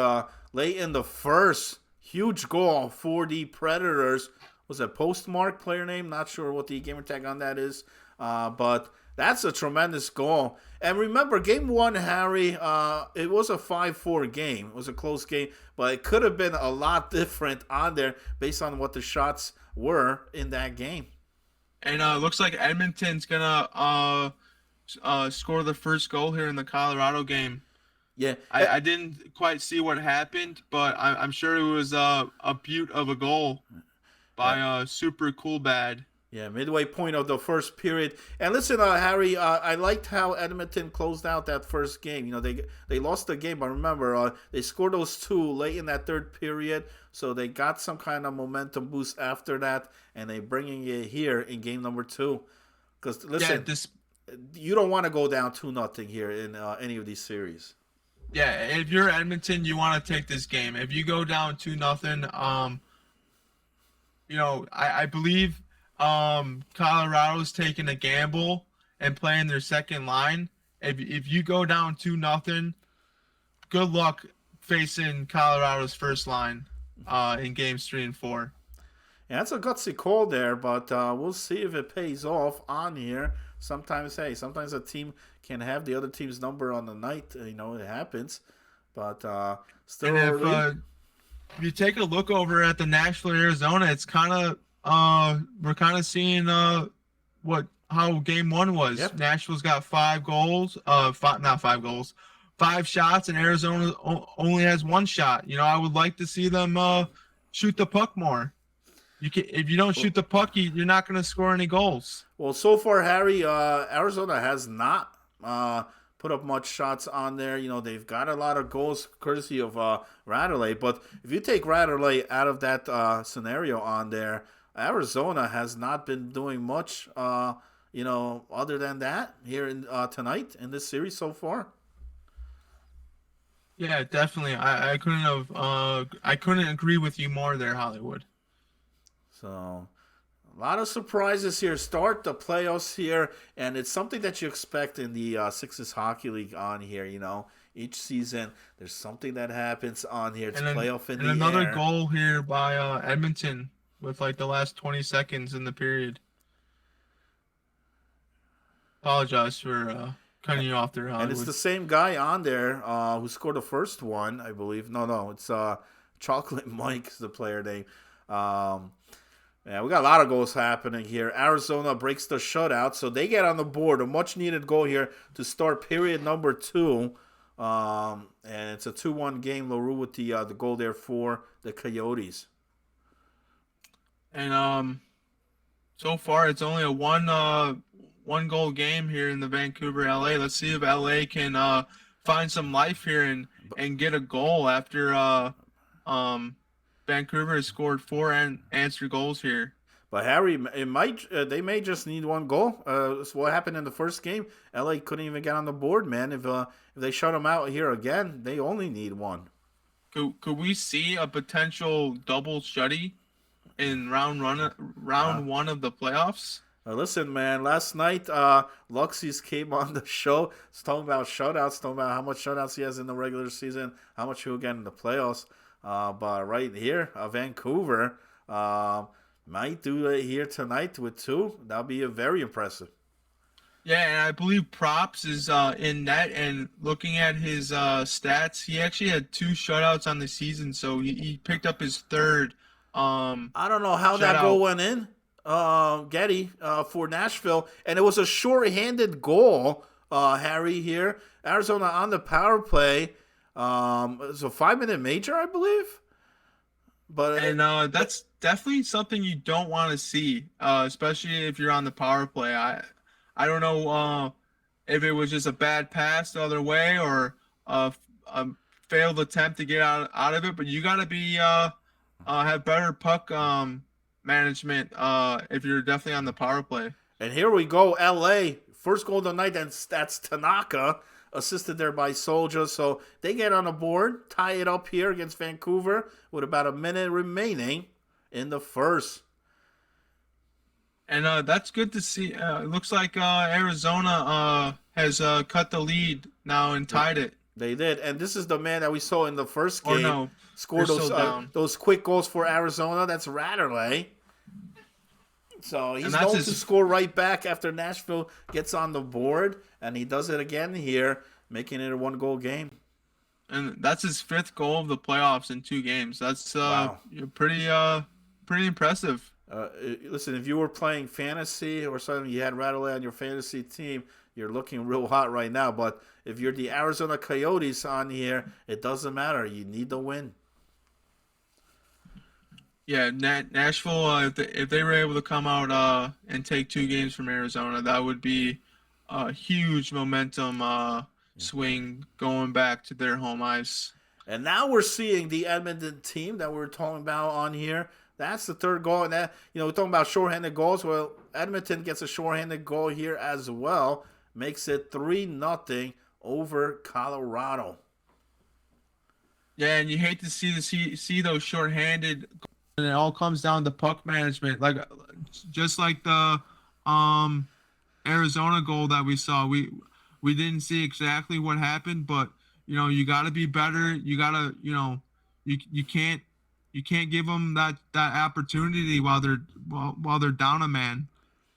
[SPEAKER 1] late in the first, huge goal for the Predators. Was it Postmark player name? Not sure what the gamer tag on that is. But that's a tremendous goal. And remember, game 1, Harry, it was a 5-4 game. It was a close game, but it could have been a lot different on there based on what the shots were in that game.
[SPEAKER 2] And looks like Edmonton's going to score the first goal here in the Colorado game.
[SPEAKER 1] Yeah.
[SPEAKER 2] I didn't quite see what happened, but I'm sure it was a beaut of a goal by Super Cool Bad.
[SPEAKER 1] Yeah, midway point of the first period. And listen, Harry, I liked how Edmonton closed out that first game. You know, they lost the game, but remember, they scored those two late in that third period, so they got some kind of momentum boost after that, and they bringing it here in game number 2. Because listen, you don't want to go down 2-0 here in any of these series.
[SPEAKER 2] Yeah, if you're Edmonton, you want to take this game. If you go down 2-0, I believe Colorado's taking a gamble and playing their second line. If you go down 2-0, good luck facing Colorado's first line in games 3 and 4.
[SPEAKER 1] Yeah, that's a gutsy call there, but we'll see if it pays off on here. Sometimes a team can have the other team's number on the night. It happens. But still
[SPEAKER 2] early. If you take a look over at the Nashville, Arizona, it's kind of we're kind of seeing how game 1 was. Yep. Nashville's got 5 goals, not 5 goals, 5 shots, and Arizona only has 1 shot. I would like to see them shoot the puck more. If you don't shoot the puck, you're not going to score any goals.
[SPEAKER 1] Well, so far, Harry, Arizona has not put up much shots on there. They've got a lot of goals courtesy of Radulay. But if you take Radulay out of that scenario on there, Arizona has not been doing much, other than that here in tonight in this series so far.
[SPEAKER 2] Yeah, definitely. I couldn't agree with you more there, Hollywood.
[SPEAKER 1] So, a lot of surprises here. Start the playoffs here, and it's something that you expect in the Sixers Hockey League on here. Each season there's something that happens on here. It's playoff in the air.
[SPEAKER 2] And another goal here by Edmonton with the last 20 seconds in the period. Apologize for cutting you off there, Hollywood.
[SPEAKER 1] And it's the same guy on there who scored the first one, I believe. No, it's Chocolate Mike's the player name. Yeah, we got a lot of goals happening here. Arizona breaks the shutout, so they get on the board. A much-needed goal here to start period number 2. And it's a 2-1 game. LaRue with the goal there for the Coyotes.
[SPEAKER 2] And so far, it's only a one-goal game here in the Vancouver-LA. Let's see if LA can find some life here and get a goal after Vancouver has scored 4 answered goals here.
[SPEAKER 1] But Harry, they may just need 1 goal. That's what happened in the first game. LA couldn't even get on the board, man. If they shut them out here again, they only need 1.
[SPEAKER 2] Could we see a potential double shutty in round 1 of the playoffs?
[SPEAKER 1] Listen, man, last night Luxies came on the show. It's talking about shutouts, talking about how much shutouts he has in the regular season, how much he'll get in the playoffs. But right here, Vancouver might do it here tonight with 2. That'll be very impressive.
[SPEAKER 2] Yeah, and I believe Props is in net. And looking at his stats, he actually had 2 shutouts on the season, so he picked up his 3rd.
[SPEAKER 1] I don't know how that goal went in, Getty, for Nashville, and it was a short-handed goal, Harry. Here, Arizona on the power play. It's a 5-minute major, I believe.
[SPEAKER 2] And that's definitely something you don't want to see, especially if you're on the power play. I don't know if it was just a bad pass the other way or a failed attempt to get out of it, but you got to be have better puck management if you're definitely on the power play.
[SPEAKER 1] And here we go, LA first goal of the night. That's Tanaka, assisted there by Soldier. So they get on the board, tie it up here against Vancouver with about a minute remaining in the first.
[SPEAKER 2] And that's good to see. It looks like Arizona has cut the lead now and tied it.
[SPEAKER 1] They did. And this is the man that we saw in the first game.
[SPEAKER 2] No,
[SPEAKER 1] scored those quick goals for Arizona. That's Radulay. So he's going to score right back after Nashville gets on the board, and he does it again here, making it a 1-goal game.
[SPEAKER 2] And that's his 5th goal of the playoffs in 2 games. That's
[SPEAKER 1] wow.
[SPEAKER 2] pretty impressive.
[SPEAKER 1] Listen, if you were playing fantasy or something, you had Radulay on your fantasy team, you're looking real hot right now. But if you're the Arizona Coyotes on here, it doesn't matter. You need the win.
[SPEAKER 2] Yeah, Nashville. If they were able to come out and take 2 games from Arizona, that would be a huge momentum swing going back to their home ice.
[SPEAKER 1] And now we're seeing the Edmonton team that we're talking about on here. That's the third goal, and that we're talking about shorthanded goals. Well, Edmonton gets a shorthanded goal here as well, makes it 3-0 over Colorado.
[SPEAKER 2] Yeah, and you hate to see those shorthanded, and it all comes down to puck management. Like just like the um Arizona goal that we saw, we didn't see exactly what happened, but you got to be better. You got to you can't give them that opportunity while they're down a man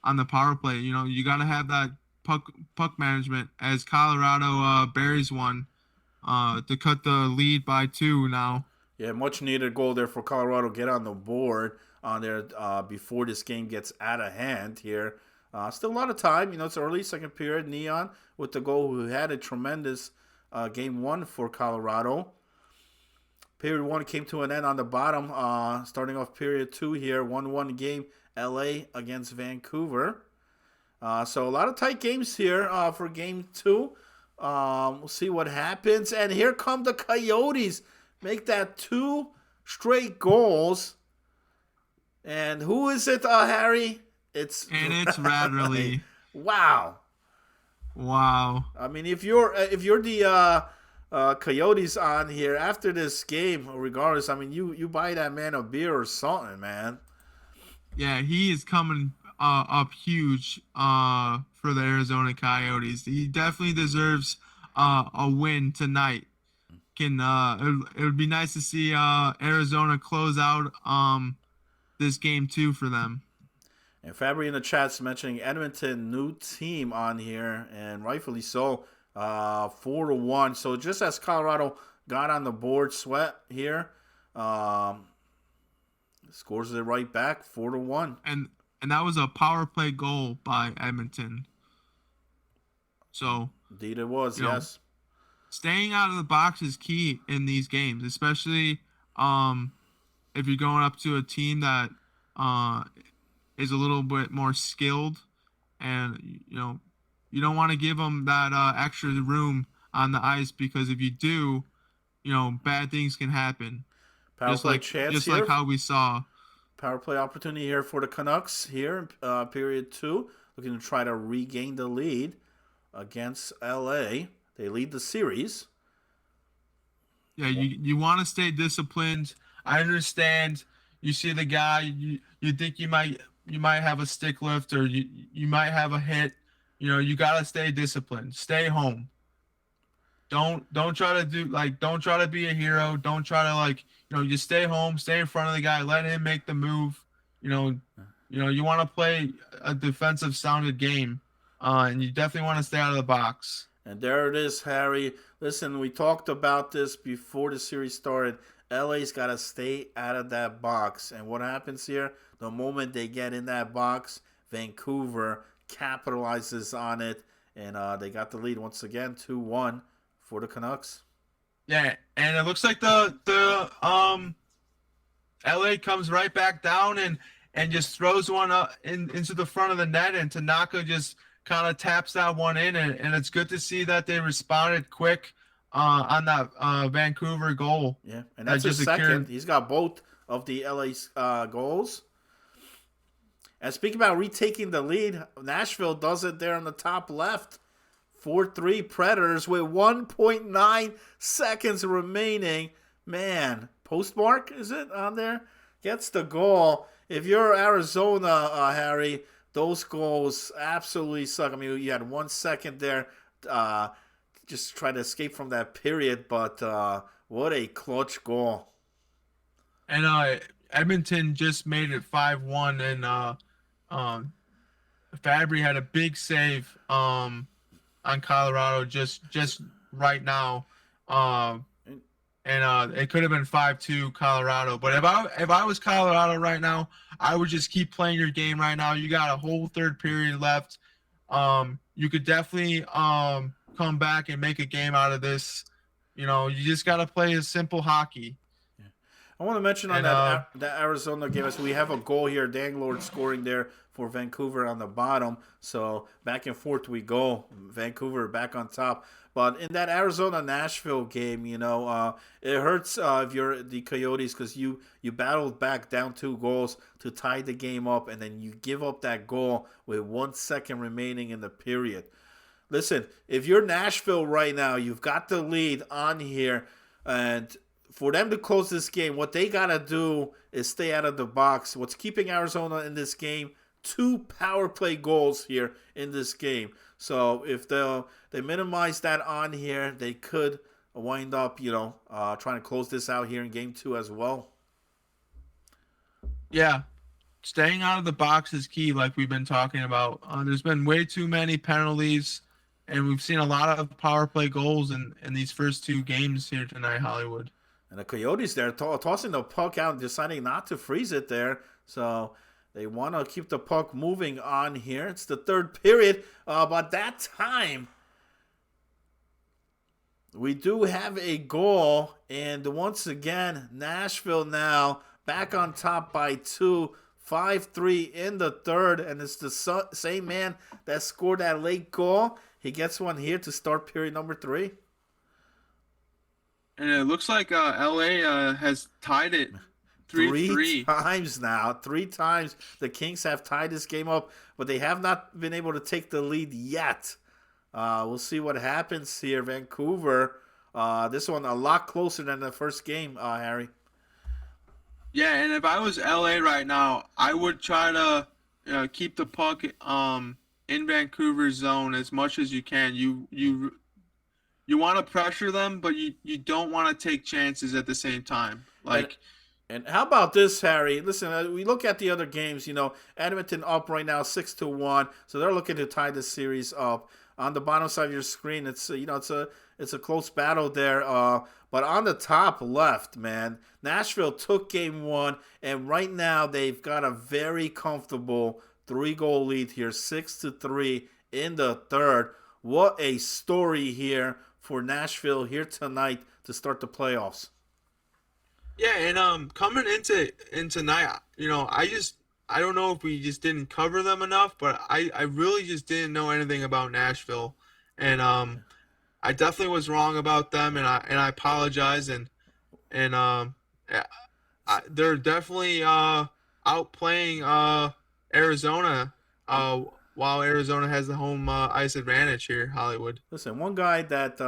[SPEAKER 2] on the power play. You got to have that puck management as Colorado buries one to cut the lead by 2 now.
[SPEAKER 1] Yeah, much needed goal there for Colorado. Get on the board on there before this game gets out of hand here. Still a lot of time. It's early second period. Neon with the goal, who had a tremendous game one for Colorado. Period one came to an end on the bottom. Starting off period two here. 1-1 game. LA against Vancouver. So a lot of tight games here for game two. We'll see what happens. And here come the Coyotes. Make that 2 straight goals. And who is it, Harry? It's
[SPEAKER 2] Radley.
[SPEAKER 1] Wow. I mean, if you're the Coyotes on here after this game, regardless, I mean, you buy that man a beer or something, man.
[SPEAKER 2] Yeah, he is coming up huge for the Arizona Coyotes. He definitely deserves a win tonight. It would be nice to see Arizona close out this game too for them.
[SPEAKER 1] And Fabry in the chat's mentioning Edmonton new team on here, and rightfully so. 4-1. So just as Colorado got on the board, Sweat here scores it right back, 4-1.
[SPEAKER 2] And that was a power play goal by Edmonton. So
[SPEAKER 1] indeed it was, yes.
[SPEAKER 2] Staying out of the box is key in these games, especially if you're going up to a team that is a little bit more skilled, and you don't want to give them that extra room on the ice, because if you do, bad things can happen.
[SPEAKER 1] Power play chance
[SPEAKER 2] just
[SPEAKER 1] here.
[SPEAKER 2] like how we saw.
[SPEAKER 1] Power play opportunity here for the Canucks here in period two, looking to try to regain the lead against LA. They lead the series.
[SPEAKER 2] Yeah, you want to stay disciplined. I understand. You see the guy, you think you might have a stick lift, or you might have a hit. You gotta stay disciplined. Stay home. Don't try to be a hero. Don't try to just stay home, stay in front of the guy, let him make the move. You want to play a defensive sounded game, and you definitely want to stay out of the box.
[SPEAKER 1] And there it is, Harry. Listen, we talked about this before the series started. LA's got to stay out of that box. And what happens here? The moment they get in that box, Vancouver capitalizes on it, and they got the lead once again, 2-1 for the Canucks.
[SPEAKER 2] Yeah, and it looks like the LA comes right back down and just throws one up into the front of the net, and Tanaka just kind of taps that one in, and it's good to see that they responded quick on that Vancouver goal.
[SPEAKER 1] Yeah, and that's his second. He's got both of the LA goals. And speaking about retaking the lead, Nashville does it there on the top left. 4-3 Predators with 1.9 seconds remaining. Man, postmark, is it on there? Gets the goal. If you're Arizona, Harry, those goals absolutely suck. I mean, you had 1 second there, just try to escape from that period, but what a clutch goal.
[SPEAKER 2] And Edmonton just made it 5-1, and Fabry had a big save on Colorado just right now, and it could have been 5-2 Colorado. But if I was Colorado right now, I would just keep playing your game right now. You got a whole third period left. You could definitely come back and make a game out of this. You just got to play a simple hockey.
[SPEAKER 1] I want to mention on
[SPEAKER 2] And
[SPEAKER 1] that Arizona game, so we have a goal here. Danglord scoring there for Vancouver on the bottom. So back and forth we go. Vancouver back on top. But in that Arizona Nashville game, it hurts if you're the Coyotes because you battled back down 2 goals to tie the game up, and then you give up that goal with 1 second remaining in the period. Listen, if you're Nashville right now, you've got the lead on here, and for them to close this game, what they got to do is stay out of the box. What's keeping Arizona in this game? 2 power play goals here in this game. So if they minimize that on here, they could wind up, trying to close this out here in game 2 as well.
[SPEAKER 2] yeah, staying out of the box is key, like we've been talking about. There's been way too many penalties, and we've seen a lot of power play goals in these first 2 games here tonight, Hollywood.
[SPEAKER 1] And the Coyotes, they're tossing the puck out and deciding not to freeze it there. So they want to keep the puck moving on here. It's the 3rd period. But that time, we do have a goal. And once again, Nashville now back on top by 2. 5-3 in the 3rd. And it's the same man that scored that late goal. He gets one here to start period number 3.
[SPEAKER 2] And it looks like LA has tied it 3-3.
[SPEAKER 1] 3 times now. 3 times the Kings have tied this game up, but they have not been able to take the lead yet. We'll see what happens here. Vancouver, this one a lot closer than the first game, Harry.
[SPEAKER 2] Yeah, and if I was LA right now, I would try to keep the puck in Vancouver's zone as much as you can. You want to pressure them, but you don't want to take chances at the same time.
[SPEAKER 1] And how about this, Harry? Listen, we look at the other games. Edmonton up right now 6-1, so they're looking to tie the series up. On the bottom side of your screen, it's a close battle there. But on the top left, man, Nashville took game 1, and right now they've got a very comfortable 3-goal lead here, 6-3 in the 3rd. What a story here for Nashville here tonight to start the playoffs.
[SPEAKER 2] Yeah, and coming into tonight, I don't know if we just didn't cover them enough, but I really just didn't know anything about Nashville, and I definitely was wrong about them, and I apologize, and they're definitely outplaying Arizona, while Arizona has the home ice advantage here, Hollywood.
[SPEAKER 1] Listen, one guy that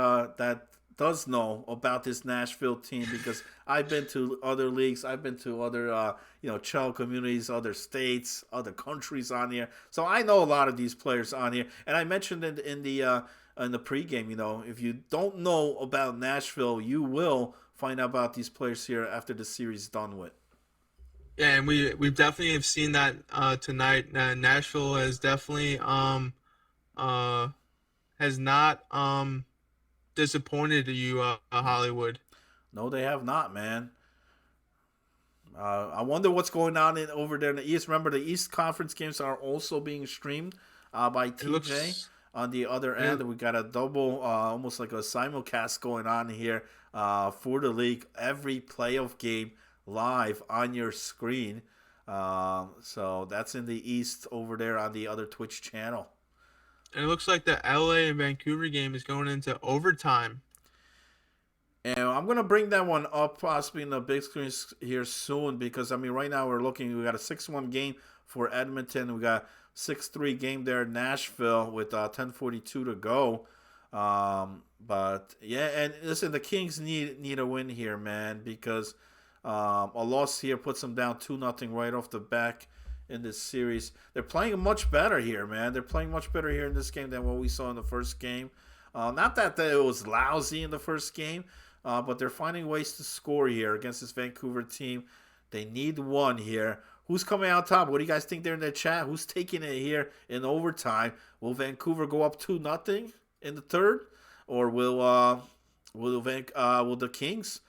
[SPEAKER 1] does know about this Nashville team, because I've been to other leagues, I've been to other child communities, other states, other countries on here, so I know a lot of these players on here. And I mentioned in the pregame, if you don't know about Nashville, you will find out about these players here after the series is done with.
[SPEAKER 2] Yeah, and we definitely have seen that tonight. Nashville has definitely has not disappointed you, Hollywood.
[SPEAKER 1] No, they have not, man. I wonder what's going on over there in the East. Remember, the East Conference games are also being streamed by TJ. On the other end, we got a double, almost like a simulcast going on here for the league. Every playoff game live on your screen. So that's in the East over there on the other Twitch channel.
[SPEAKER 2] And it looks like the LA and Vancouver game is going into overtime.
[SPEAKER 1] And I'm going to bring that one up possibly in the big screen here soon, because, right now we got a 6-1 game for Edmonton. We got 6-3 game there in Nashville with 10:42 to go. But, yeah, and listen, the Kings need a win here, man, because a loss here puts them down 2-0 right off the back in this series. They're playing much better here, man. They're playing much better here in this game than what we saw in the first game. Not that it was lousy in the first game, but they're finding ways to score here against this Vancouver team. They need one here. Who's coming out top? What do you guys think there in the chat? Who's taking it here in overtime? Will Vancouver go up 2-0 in the 3rd? Or will the Kings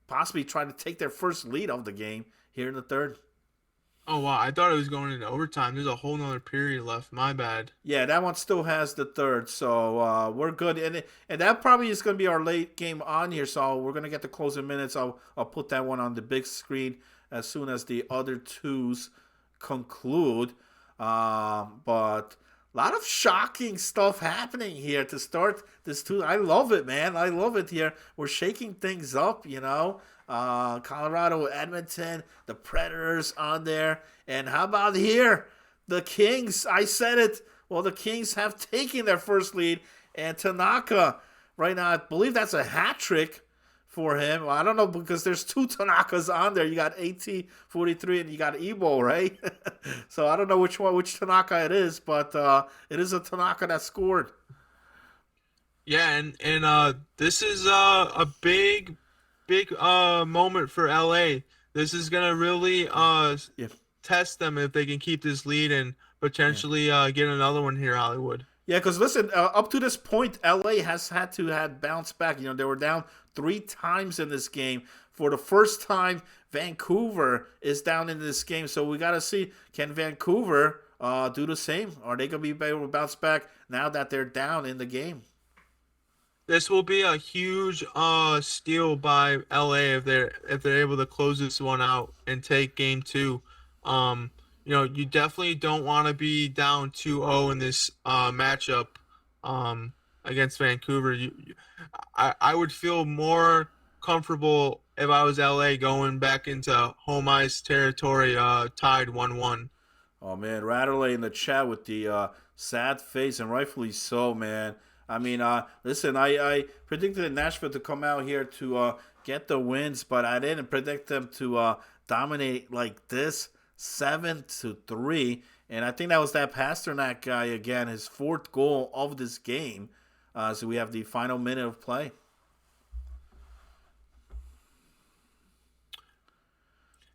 [SPEAKER 1] possibly try to take their first lead of the game here in the 3rd?
[SPEAKER 2] Oh wow, I thought it was going into overtime. There's a whole nother period left. My bad.
[SPEAKER 1] Yeah, that one still has the third, so we're good. And that probably is going to be our late game on here, so we're going to get the closing minutes. I'll put that one on the big screen as soon as the other twos conclude. But a lot of shocking stuff happening here to start this two. I love it, man. I love it here. We're shaking things up, you know. Colorado, Edmonton, the Predators on there. And how about here? The Kings, I said it. Well, the Kings have taken their first lead, and Tanaka, right now, I believe that's a hat trick for him. Well, I don't know because there's two Tanakas on there. You got AT-43 and you got Ebo, right? So I don't know which Tanaka it is, but it is a Tanaka that scored.
[SPEAKER 2] Yeah, and this is a big moment for LA. This is gonna really
[SPEAKER 1] Yeah,
[SPEAKER 2] test them if they can keep this lead and
[SPEAKER 1] yeah.
[SPEAKER 2] potentially get another one here, Hollywood.
[SPEAKER 1] Yeah, because listen, up to this point, LA has had to had bounce back. You know, they were down three times in this game. For the first time, Vancouver is down in this game. So we got to see, can Vancouver do the same? Are they going to be able to bounce back now that they're down in the game?
[SPEAKER 2] This will be a huge steal by LA if they're able to close this one out and take game two. You definitely don't want to be down 2-0 in this matchup against Vancouver. I would feel more comfortable if I was LA going back into home ice territory tied 1-1.
[SPEAKER 1] Oh man, Ratterley in the chat with the sad face, and rightfully so, man. I mean, listen, I predicted Nashville to come out here to get the wins, but I didn't predict them to dominate like this, 7-3. And I think that was that Pasternak guy again, his fourth goal of this game. So we have the final minute of play.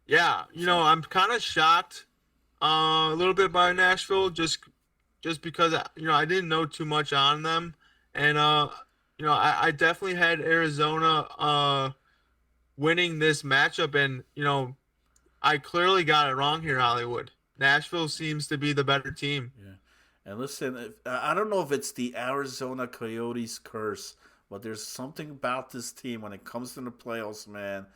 [SPEAKER 2] Yeah,
[SPEAKER 1] So
[SPEAKER 2] I'm kind of shocked a little bit by Nashville just because I didn't know too much on them, and I definitely had Arizona winning this matchup, and I clearly got it wrong here, Hollywood. Nashville seems to be the better team.
[SPEAKER 1] yeah. And listen, I don't know if it's the Arizona Coyotes curse, but there's something about this team when it comes to the playoffs, man.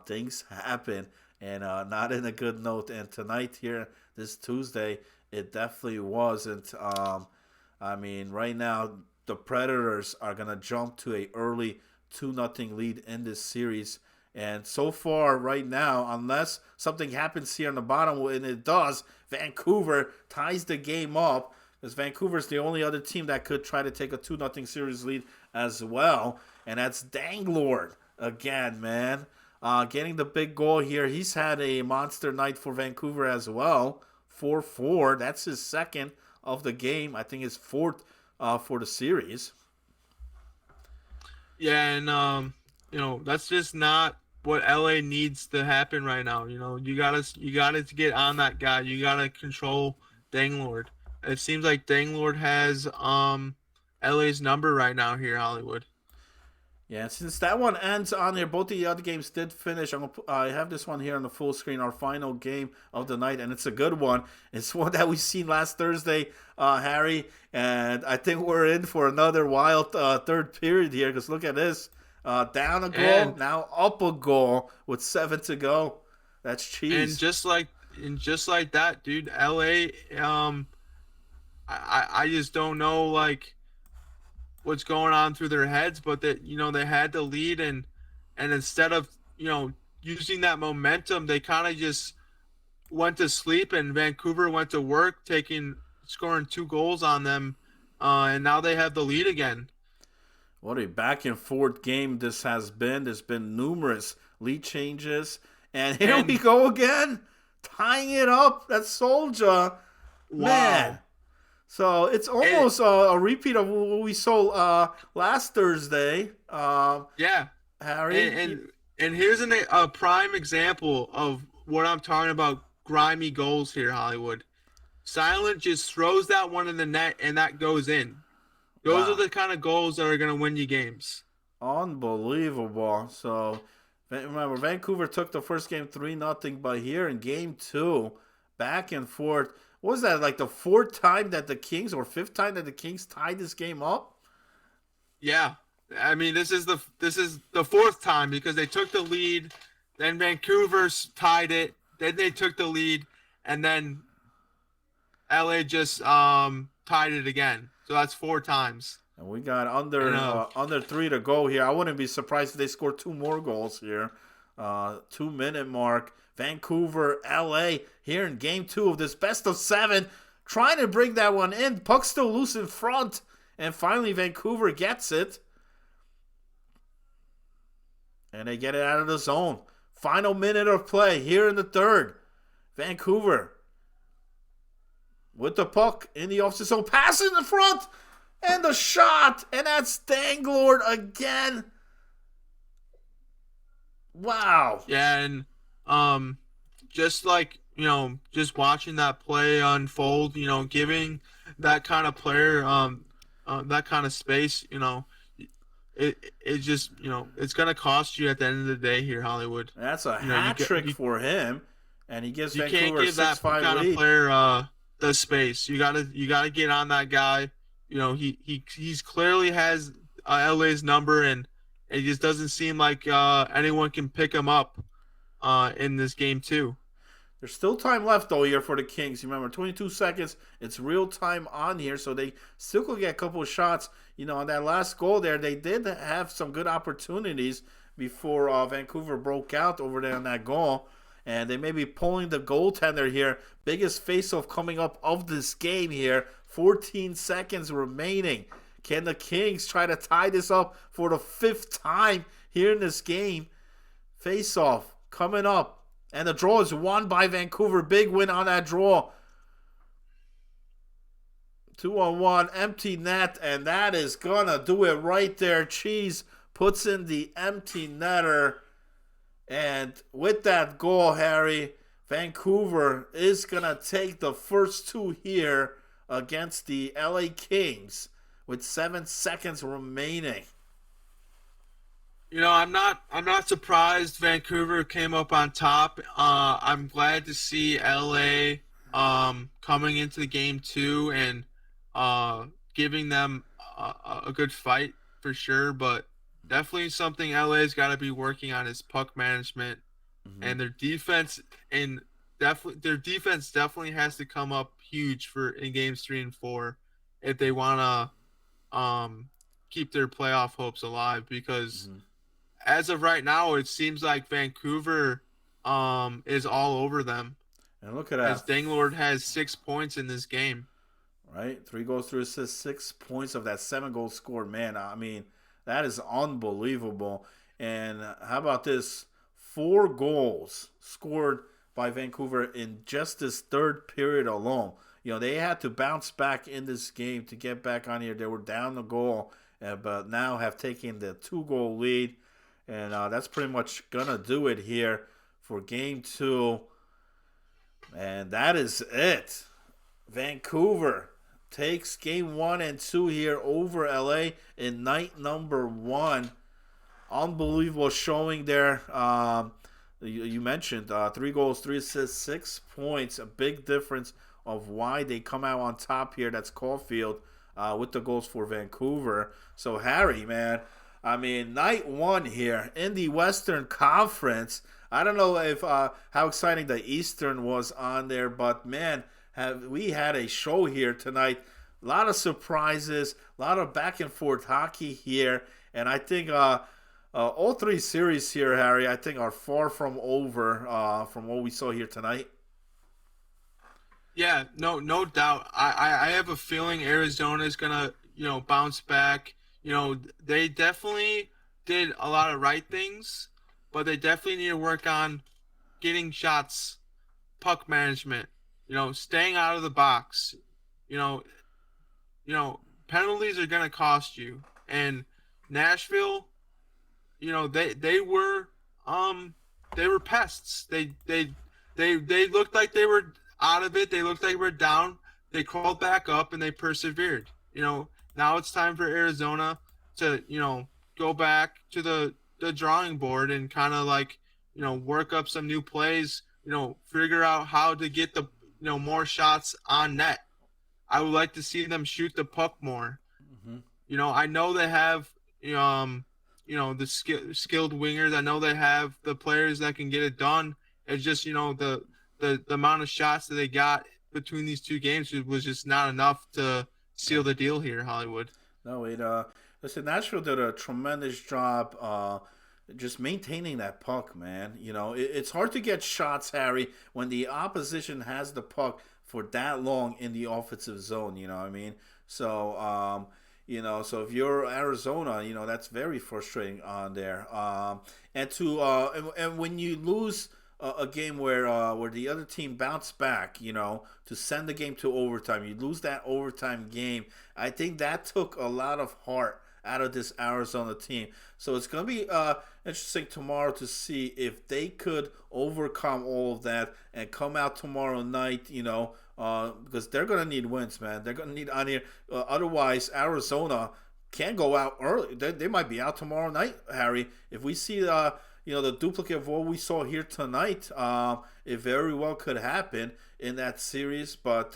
[SPEAKER 1] Things happen, and not in a good note. And tonight here, this Tuesday, it definitely wasn't. I mean, right now the Predators are gonna jump to a early 2-0 lead in this series. And so far, right now, unless something happens here on the bottom, and it does, Vancouver ties the game up because Vancouver's the only other team that could try to take a 2-0 series lead as well. And that's Danglord again, man. Getting the big goal here. He's had a monster night for Vancouver as well. 4-4. That's his second of the game. I think his fourth for the series.
[SPEAKER 2] Yeah, and that's just not what LA needs to happen right now. You gotta get on that guy. You gotta control Danglord. It seems like Danglord has LA's number right now here, Hollywood.
[SPEAKER 1] Yeah, since that one ends on here, both the other games did finish. I have this one here on the full screen, our final game of the night, and it's a good one. It's one that we seen last Thursday, Harry, and I think we're in for another wild third period here. Because look at this, down a goal,
[SPEAKER 2] And
[SPEAKER 1] now up a goal with 7 to go. That's
[SPEAKER 2] and
[SPEAKER 1] cheese.
[SPEAKER 2] just like that, dude, LA. I just don't know like what's going on through their heads, but that they had the lead, and instead of using that momentum, they kind of just went to sleep, and Vancouver went to work, scoring 2 goals on them, and now they have the lead again.
[SPEAKER 1] What a back and forth game this has been. There's been numerous lead changes, and here we
[SPEAKER 2] And
[SPEAKER 1] go again, tying it up. That's Soldier, man.
[SPEAKER 2] wow,
[SPEAKER 1] So it's
[SPEAKER 2] and
[SPEAKER 1] almost a repeat of what we saw last Thursday.
[SPEAKER 2] yeah,
[SPEAKER 1] Harry,
[SPEAKER 2] and and here's a prime example of what I'm talking about. Grimy goals here, Hollywood. Silent just throws that one in the net, and that goes in. Those are
[SPEAKER 1] wow,
[SPEAKER 2] the kind of goals that are going to win you games.
[SPEAKER 1] unbelievable. So remember, Vancouver took the first game 3-0, but here in game two, back and forth. What was that, like the fourth time that the Kings, or fifth time that the Kings tied this game up?
[SPEAKER 2] Yeah, I mean this is the fourth time because they took the lead, then Vancouver tied it, then they took the lead, and then LA just tied it again. So that's 4 times.
[SPEAKER 1] And we got under 3 to go here. I wouldn't be surprised if they score 2 more goals here. 2-minute mark. Vancouver, LA here in game 2 of this best of 7. Trying to bring that one in. Puck still loose in front. And finally Vancouver gets it. And they get it out of the zone. Final minute of play here in the third. Vancouver with the puck in the offensive zone. Pass in the front. And the shot. And that's Danglord again. Wow.
[SPEAKER 2] Yeah, and just like, just watching that play unfold, giving that kind of player that kind of space, it just, it's going to cost you at the end of the day here, Hollywood.
[SPEAKER 1] That's a hat trick for him, and he gives Vancouver a 6-5 lead. You can't give that kind
[SPEAKER 2] of player the space. You gotta get on that guy. He's clearly has LA's number, and it just doesn't seem like anyone can pick him up in this game too.
[SPEAKER 1] There's still time left, though, here for the Kings. Remember, 22 seconds. It's real time on here, so they still could get a couple of shots. On that last goal there, they did have some good opportunities before Vancouver broke out over there on that goal. And they may be pulling the goaltender here. Biggest face-off coming up of this game here. 14 seconds remaining. Can the Kings try to tie this up for the 5th time here in this game? Face-off coming up. And the draw is won by Vancouver. Big win on that draw. 2-on-1, empty net, and that is going to do it right there. Cheese puts in the empty netter. And with that goal, Harry, Vancouver is going to take the first 2 here against the LA Kings with 7 seconds remaining.
[SPEAKER 2] I'm not surprised Vancouver came up on top. I'm glad to see LA coming into the game too and giving them a good fight for sure. But definitely something LA's got to be working on is puck management, and their defense definitely has to come up huge in games 3 and 4 if they want to keep their playoff hopes alive, because as of right now, it seems like Vancouver is all over them.
[SPEAKER 1] And look at that.
[SPEAKER 2] As Danglord has 6 points in this game.
[SPEAKER 1] Right? 3 goals, 3 assists, 6 points of that 7 goals scored. Man, I mean, that is unbelievable. And how about this? 4 goals scored by Vancouver in just this third period alone. They had to bounce back in this game to get back on here. They were down the goal, but now have taken the 2-goal lead. And that's pretty much going to do it here for game 2. And that is it. Vancouver takes game 1 and 2 here over LA in night number 1. Unbelievable showing there. You mentioned 3 goals, 3 assists, 6 points. A big difference of why they come out on top here. That's Caulfield with the goals for Vancouver. So, Harry, man, I mean, night 1 here in the Western Conference. I don't know if how exciting the Eastern was on there, but, man, we had a show here tonight. A lot of surprises, a lot of back-and-forth hockey here. And I think all 3 series here, Harry, I think are far from over from what we saw here tonight.
[SPEAKER 2] Yeah, no doubt. I have a feeling Arizona is going to, bounce back. They definitely did a lot of right things, but they definitely need to work on getting shots, puck management, staying out of the box. Penalties are going to cost you. And Nashville, they were pests. They looked like they were out of it. They looked like they were down. They crawled back up and they persevered. Now it's time for Arizona to, go back to the drawing board and kind of work up some new plays, figure out how to get the, more shots on net. I would like to see them shoot the puck more.
[SPEAKER 1] Mm-hmm.
[SPEAKER 2] I know they have um the skilled wingers. I know they have the players that can get it done. It's just the amount of shots that they got between these two games was just not enough to
[SPEAKER 1] Yeah.
[SPEAKER 2] seal the deal here, Hollywood.
[SPEAKER 1] No, listen, Nashville did a tremendous job just maintaining that puck, man. It's hard to get shots, Harry, when the opposition has the puck for that long in the offensive zone. You know what I mean? So, so if you're Arizona, that's very frustrating on there. And when you lose a game where the other team bounced back, to send the game to overtime, you lose that overtime game. I think that took a lot of heart out of this Arizona team. So it's going to be interesting tomorrow to see if they could overcome all of that and come out tomorrow night, because they're going to need wins, man. They're going to need on here. Otherwise, Arizona can go out early. They might be out tomorrow night, Harry. If we see the duplicate of what we saw here tonight, it very well could happen in that series, but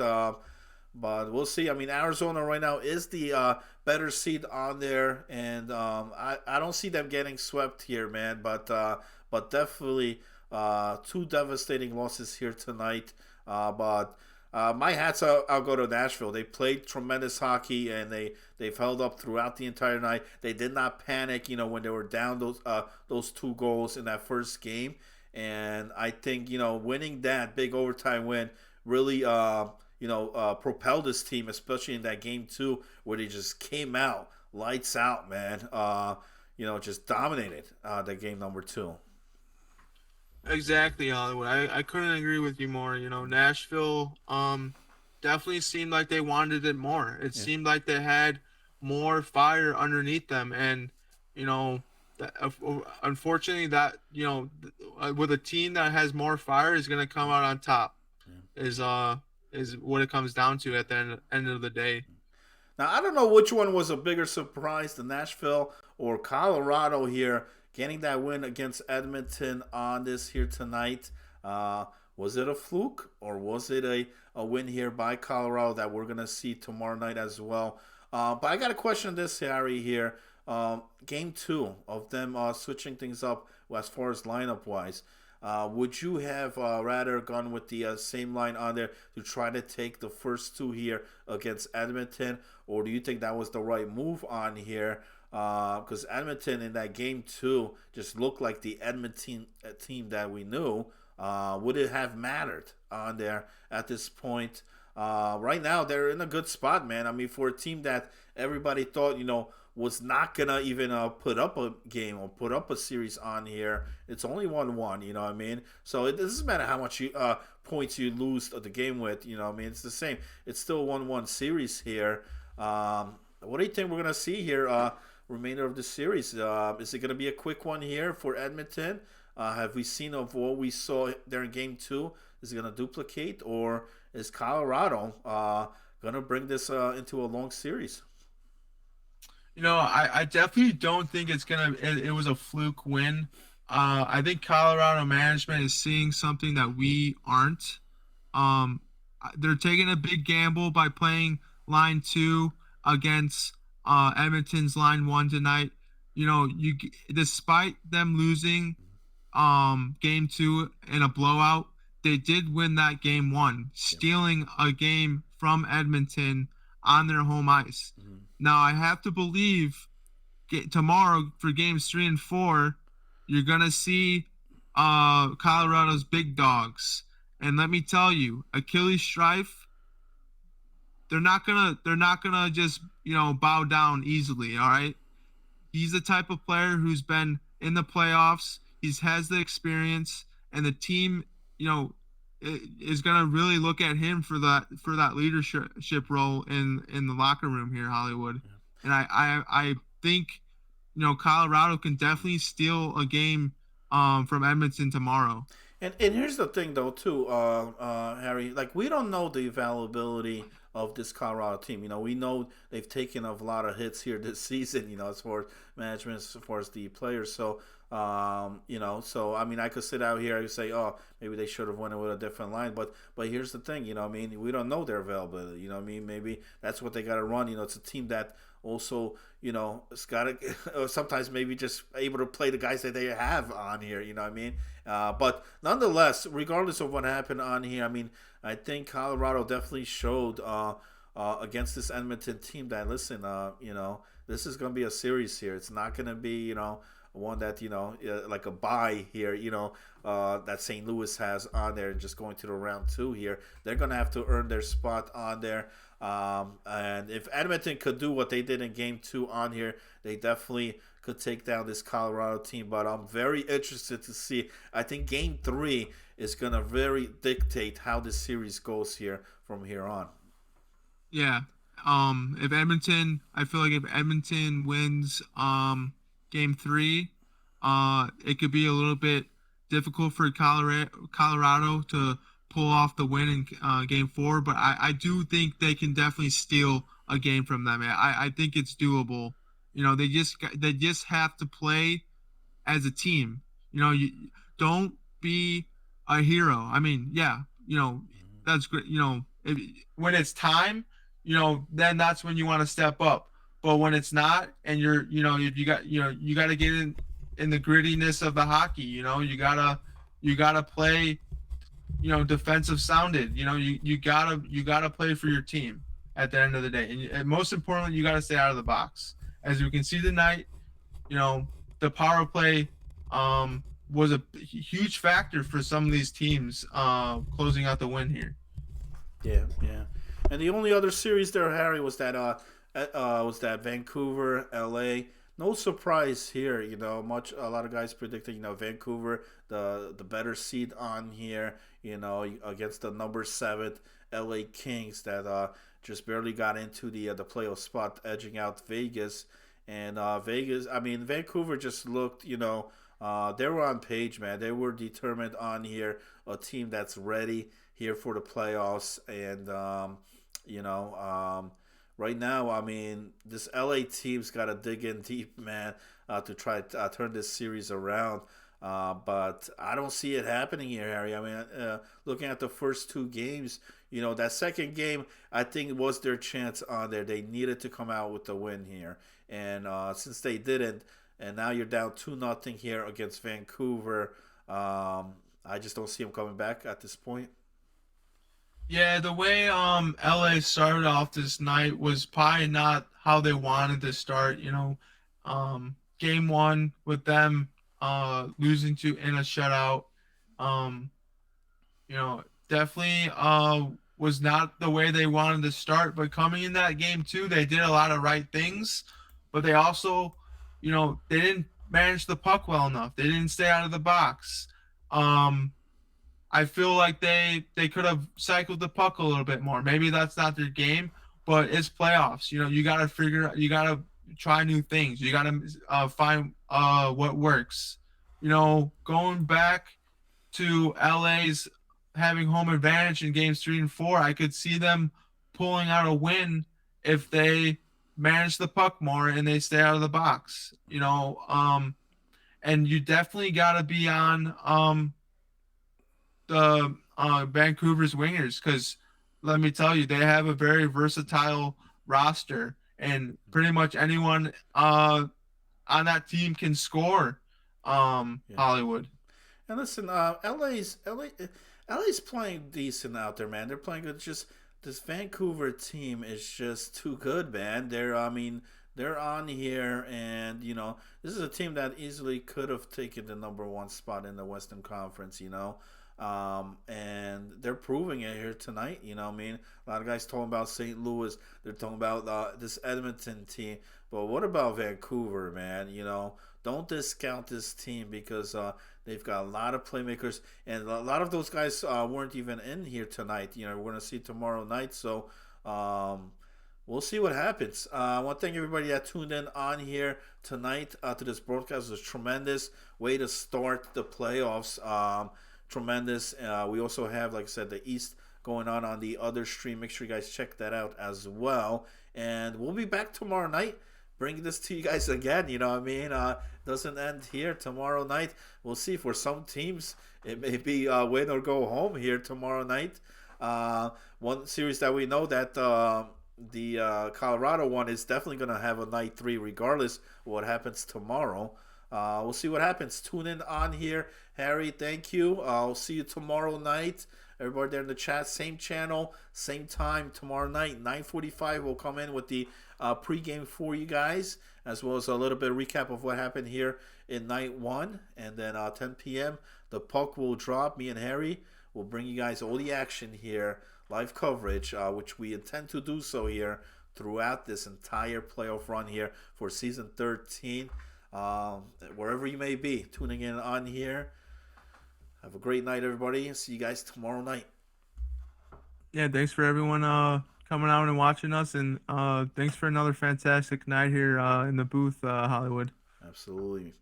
[SPEAKER 1] we'll see. I mean, Arizona right now is the better seed on there, and I don't see them getting swept here, man. But definitely two devastating losses here tonight. But my hats I'll go to Nashville. They played tremendous hockey, and they've held up throughout the entire night. They did not panic, when they were down those two goals in that first game. And I think winning that big overtime win really propelled this team, especially in that game two, where they just came out lights out, man. Just dominated the game number two.
[SPEAKER 2] Exactly, Hollywood. I couldn't agree with you more. Nashville definitely seemed like they wanted it more. It
[SPEAKER 1] Yeah.
[SPEAKER 2] seemed like they had more fire underneath them, and unfortunately, that with a team that has more fire is going to come out on top.
[SPEAKER 1] Yeah.
[SPEAKER 2] Is what it comes down to at the end of the day.
[SPEAKER 1] Now, I don't know which one was a bigger surprise, the Nashville or Colorado here, getting that win against Edmonton on this here tonight. Was it a fluke, or was it a win here by Colorado that we're going to see tomorrow night as well? But I got a question this, Harry, here. Game two of them switching things up as far as lineup-wise. Would you have rather gone with the same line on there to try to take the first two here against Edmonton, or do you think that was the right move on here? Because Edmonton in that game two just looked like the Edmonton team that we knew. Would it have mattered on there at this point? Right now, they're in a good spot, man. I mean, for a team that everybody thought, was not gonna even put up a game or put up a series on here. It's only 1-1, you know what I mean? So it doesn't matter how much points you lose the game with, you know what I mean? It's the same. It's still a 1-1 series here. What do you think we're gonna see here? Remainder of the series. Is it gonna be a quick one here for Edmonton? Have we seen of what we saw there in game two? Is it gonna duplicate, or is Colorado gonna bring this into a long series?
[SPEAKER 2] I definitely don't think it was a fluke win. I think Colorado management is seeing something that we aren't. Um, they're taking a big gamble by playing line two against Edmonton's line one tonight. Despite them losing game two in a blowout, they did win that game one, stealing a game from Edmonton on their home ice.
[SPEAKER 1] Mm-hmm.
[SPEAKER 2] Now I have to believe tomorrow for games 3 and 4, you're gonna see Colorado's big dogs, and let me tell you, Achilles Strife, they're not gonna just bow down easily. All right, he's the type of player who's been in the playoffs. He has the experience, and the team, is gonna really look at him for that leadership role in the locker room here, Hollywood. And I think Colorado can definitely steal a game from Edmonton tomorrow.
[SPEAKER 1] And here's the thing though too, Harry. Like, we don't know the availability of this Colorado team. We know they've taken a lot of hits here this season. As far as management, as far as the players. So so I mean, I could sit out here and say, oh, maybe they should have went with a different line, but here's the thing, I mean, we don't know their availability. I mean, maybe that's what they got to run. It's a team that also, it's got to sometimes maybe just able to play the guys that they have on here. You know what I mean? But nonetheless, regardless of what happened on here, I mean, I think Colorado definitely showed against this Edmonton team that, listen, this is going to be a series here. It's not going to be, one that like a bye here that St. Louis has on there, just going to the round 2 here. They're gonna have to earn their spot on there, and if Edmonton could do what they did in game 2 on here, they definitely could take down this Colorado team. But I'm very interested to see. I think game 3 is gonna very dictate how this series goes here from here on.
[SPEAKER 2] Yeah. If Edmonton, I feel like if Edmonton wins game 3, it could be a little bit difficult for Colorado to pull off the win in game 4, but I do think they can definitely steal a game from them. I think it's doable. They just have to play as a team. You don't be a hero. I mean, yeah, that's great. When it's time, then that's when you want to step up. But when it's not, and you got to get in the grittiness of the hockey. You gotta play, defensive sounded. You gotta play for your team at the end of the day. And most importantly, you gotta stay out of the box. As we can see tonight, the power play was a huge factor for some of these teams closing out the win here.
[SPEAKER 1] Yeah. And the only other series there, Harry, was that Vancouver, LA. No surprise here, a lot of guys predicting, Vancouver, the better seed on here, against the number 7 LA Kings that just barely got into the playoff spot, edging out Vegas. And Vegas, I mean, Vancouver just looked, they were on page, man. They were determined on here, a team that's ready here for the playoffs. And right now, I mean, this LA team's got to dig in deep, man, to try to turn this series around. But I don't see it happening here, Harry. I mean, looking at the first 2 games, that second game, I think was their chance on there. They needed to come out with the win here. And since they didn't, and now you're down 2-0 here against Vancouver, I just don't see them coming back at this point.
[SPEAKER 2] Yeah, the way LA started off this night was probably not how they wanted to start. Game 1 with them losing in a shutout, definitely was not the way they wanted to start. But coming in that game 2, they did a lot of right things, but they also, they didn't manage the puck well enough. They didn't stay out of the box. I feel like they could have cycled the puck a little bit more. Maybe that's not their game, but it's playoffs. You got to try new things. You got to find what works. Going back to LA's having home advantage in games 3 and 4, I could see them pulling out a win if they manage the puck more and they stay out of the box. And you definitely got to be on the Vancouver's wingers, because let me tell you, they have a very versatile roster, and pretty much anyone on that team can score. Hollywood.
[SPEAKER 1] And listen, LA's playing decent out there, man. They're playing good. Just this Vancouver team is just too good, man. They're on here, and this is a team that easily could have taken the number 1 spot in the Western Conference. And they're proving it here tonight. I mean, a lot of guys talking about St. Louis. They're talking about this Edmonton team. But what about Vancouver, man? Don't discount this team, because they've got a lot of playmakers, and a lot of those guys weren't even in here tonight. We're going to see tomorrow night. So we'll see what happens. I want to thank everybody that tuned in on here tonight to this broadcast. It was a tremendous way to start the playoffs. Tremendous. We also have, like I said, the East going on the other stream. Make sure you guys check that out as well. And we'll be back tomorrow night, bringing this to you guys again. You know what I mean? Doesn't end here. Tomorrow night, we'll see. For some teams, it may be win or go home here tomorrow night. One series that we know that the Colorado one is definitely going to have a night 3 regardless of what happens tomorrow. We'll see what happens. Tune in on here. Harry, thank you. I'll see you tomorrow night. Everybody there in the chat, same channel, same time tomorrow night, 9:45. We'll come in with the pregame for you guys, as well as a little bit of recap of what happened here in night 1. And then 10 p.m., the puck will drop. Me and Harry will bring you guys all the action here, live coverage, which we intend to do so here throughout this entire playoff run here for season 13. Wherever you may be tuning in on here. Have a great night, everybody. See you guys tomorrow night.
[SPEAKER 2] Yeah, thanks for everyone coming out and watching us, and thanks for another fantastic night here in the booth, Hollywood.
[SPEAKER 1] Absolutely.